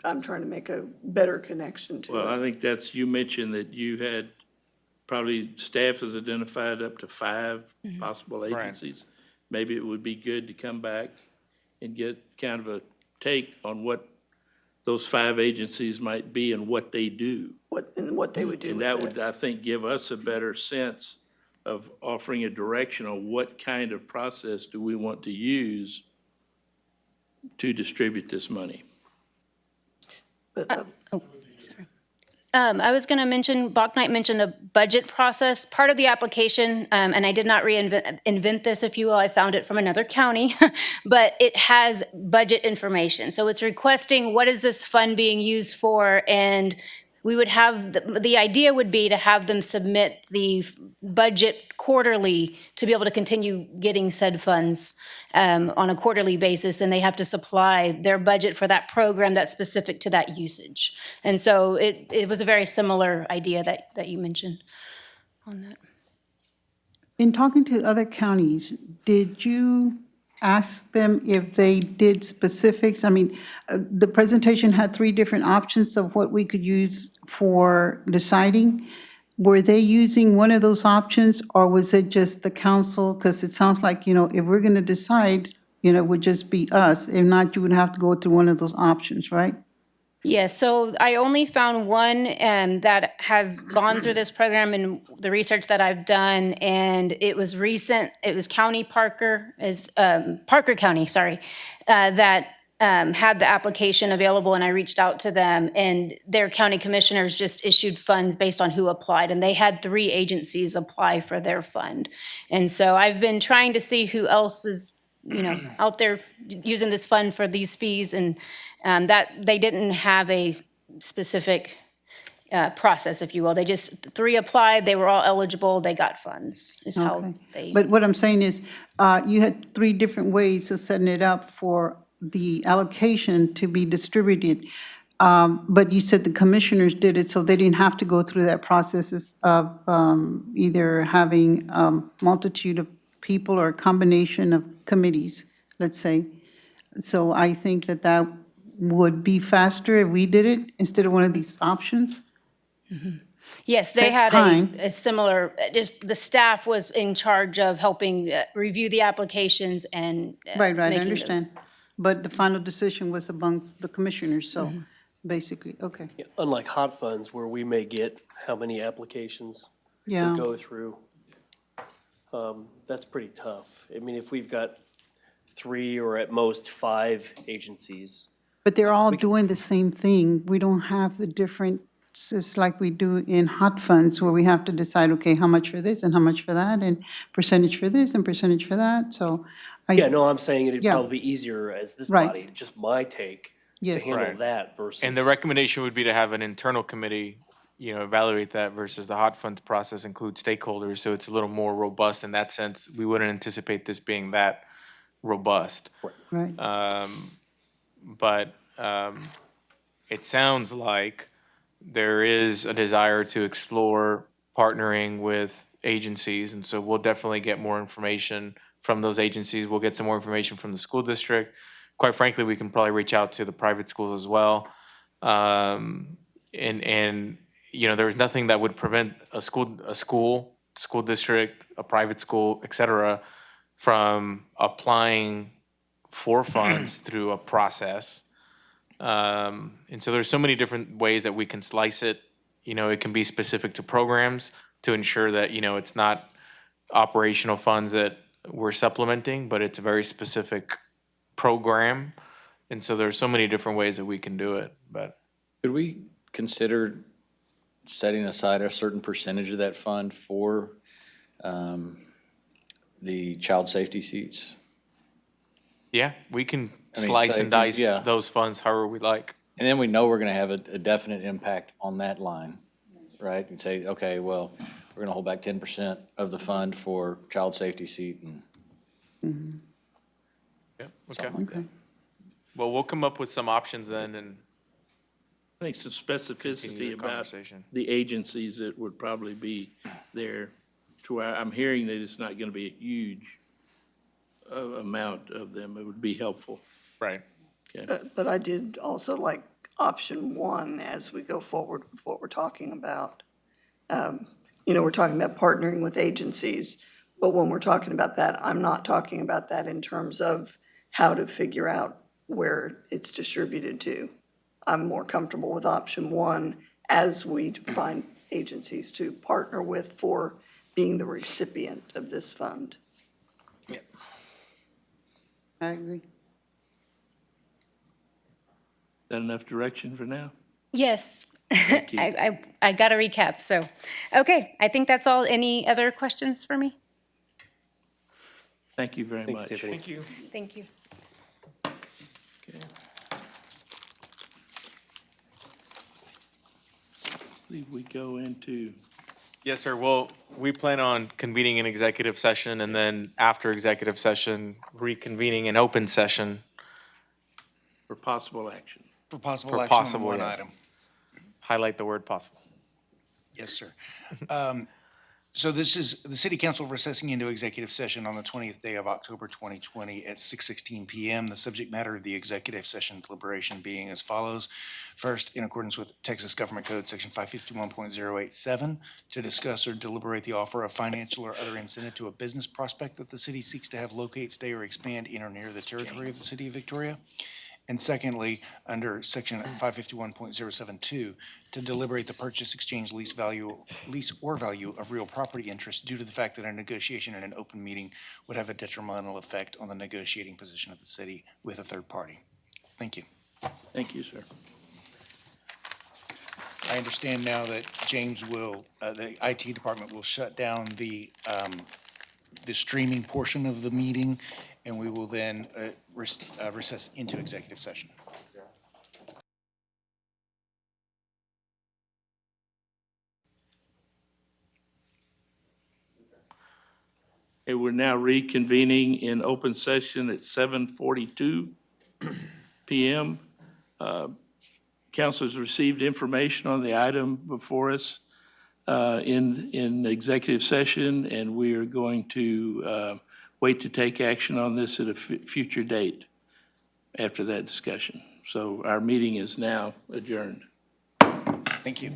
I'm trying to make a better connection to it. Well, I think you mentioned that you had probably staff has identified up to 5 possible agencies. Maybe it would be good to come back and get kind of a take on what those 5 agencies might be and what they do. What they would do And with that it. would, I think, give us a better sense of offering a direction on what kind of process do we want to use to distribute this money. But, I was going to mention, Balknight mentioned a budget process. Part of the application, and I did not invent this, if you will, I found it from another county, but it has budget information. So it's requesting what is this fund being used for, and we would have, the idea would be to have them submit the budget quarterly to be able to continue getting said funds on a quarterly basis, and they have to supply their budget for that program that's specific to that usage. And so it was a very similar idea that you mentioned on that. In talking to other counties, did you ask them if they did specifics? I mean, the presentation had 3 different options of what we could use for deciding. Were they using one of those options, or was it just the council? Because it sounds like, if we're going to decide, it would just be us. If not, you would have to go through one of those options, right? Yes, so I only found one that has gone through this program in the research that I've done, and it was recent. It was Parker County, sorry, that had the application available, and I reached out to them, and their county commissioners just issued funds based on who applied, and they had 3 agencies apply for their fund. And so I've been trying to see who else is out there using this fund for these fees, and that they didn't have a specific process, if you will. They just, 3 applied, they were all eligible, they got funds, is how Okay. they. But what I'm saying is, you had 3 different ways of setting it up for the allocation to be distributed. But you said the commissioners did it, so they didn't have to go through that process of either having a multitude of people or a combination of committees, let's say. So I think that would be faster if we did it instead of one of these options. Yes, they Saves had time. a similar, just the staff was in charge of helping review the applications and Right, I making understand. those. But the final decision was amongst the commissioners, so basically, okay. Yeah, unlike hot funds where we may get how many applications Yeah. to go through. That's pretty tough. I mean, if we've got 3 or at most 5 agencies, But they're all doing the same thing. We don't have the differences like we do in hot funds where we have to decide, okay, how much for this and how much for that, and percentage for this and percentage for that, so. yeah, no, I'm saying it'd Yeah. probably be easier as this Right. body, just my take, to Yes. handle Right. that versus. And the recommendation would be to have an internal committee, evaluate that versus the hot funds process include stakeholders, so it's a little more robust in that sense. We wouldn't anticipate this being that robust. Right, But it sounds like there is a desire to explore partnering with agencies, and so we'll definitely get more information from those agencies. We'll get some more information from the school district. Quite frankly, we can probably reach out to the private schools as well. There's nothing that would prevent a school district, a private school, et cetera, from applying for funds through a process. And so there's so many different ways that we can slice it. It can be specific to programs to ensure that, it's not operational funds that we're supplementing, but it's a very specific program. And so there's so many different ways that we can do it, but. Could we consider setting aside a certain percentage of that fund for the child safety seats? Yeah, we can I mean, slice say, and dice yeah. those funds however we like. And then we know we're gonna have a definite impact on that line, right? And say, okay, well, we're gonna hold back 10% of the fund for child safety seat and Yeah, okay. okay. Well, we'll come up with some options then and I think some continue specificity the about conversation. the agencies that would probably be there, to where I'm hearing that it's not going to be a huge amount of them. It would be helpful. Right. Okay. But I did also like option 1 as we go forward with what we're talking about. We're talking about partnering with agencies, but when we're talking about that, I'm not talking about that in terms of how to figure out where it's distributed to. I'm more comfortable with option 1 as we find agencies to partner with for being the recipient of this fund. I agree. Is that enough direction for now? Yes. Thank you. I got a recap, so, okay, I think that's all. Any other questions for me? Thank you very Thanks, much. Tiffany. Thank you. Thank you. Okay. Did we go into, Yes, sir. Well, we plan on convening an executive session and then after executive session, reconvening an open session for possible action? For possible for action on possible, one yes. item. Highlight the word possible. Yes, sir. So this is the city council recessing into executive session on the 20th day of October 2020 at 6:16 PM. The subject matter of the executive session deliberation being as follows. First, in accordance with Texas Government Code, Section 551.087, to discuss or deliberate the offer of financial or other incentive to a business prospect that the city seeks to have locate, stay, or expand in or near the territory of the city of Victoria. And secondly, under section 551.072, to deliberate the purchase, exchange, lease or value of real property interest due to the fact that a negotiation in an open meeting would have a detrimental effect on the negotiating position of the city with a third party. Thank you. Thank you, sir. I understand now that James will, the IT department will shut down the streaming portion of the meeting, and we will then recess into executive session. Okay, we're now reconvening in open session at 7:42 PM. Council has received information on the item before us in executive session, and we are going to wait to take action on this at a future date after that discussion. So our meeting is now adjourned. Thank you.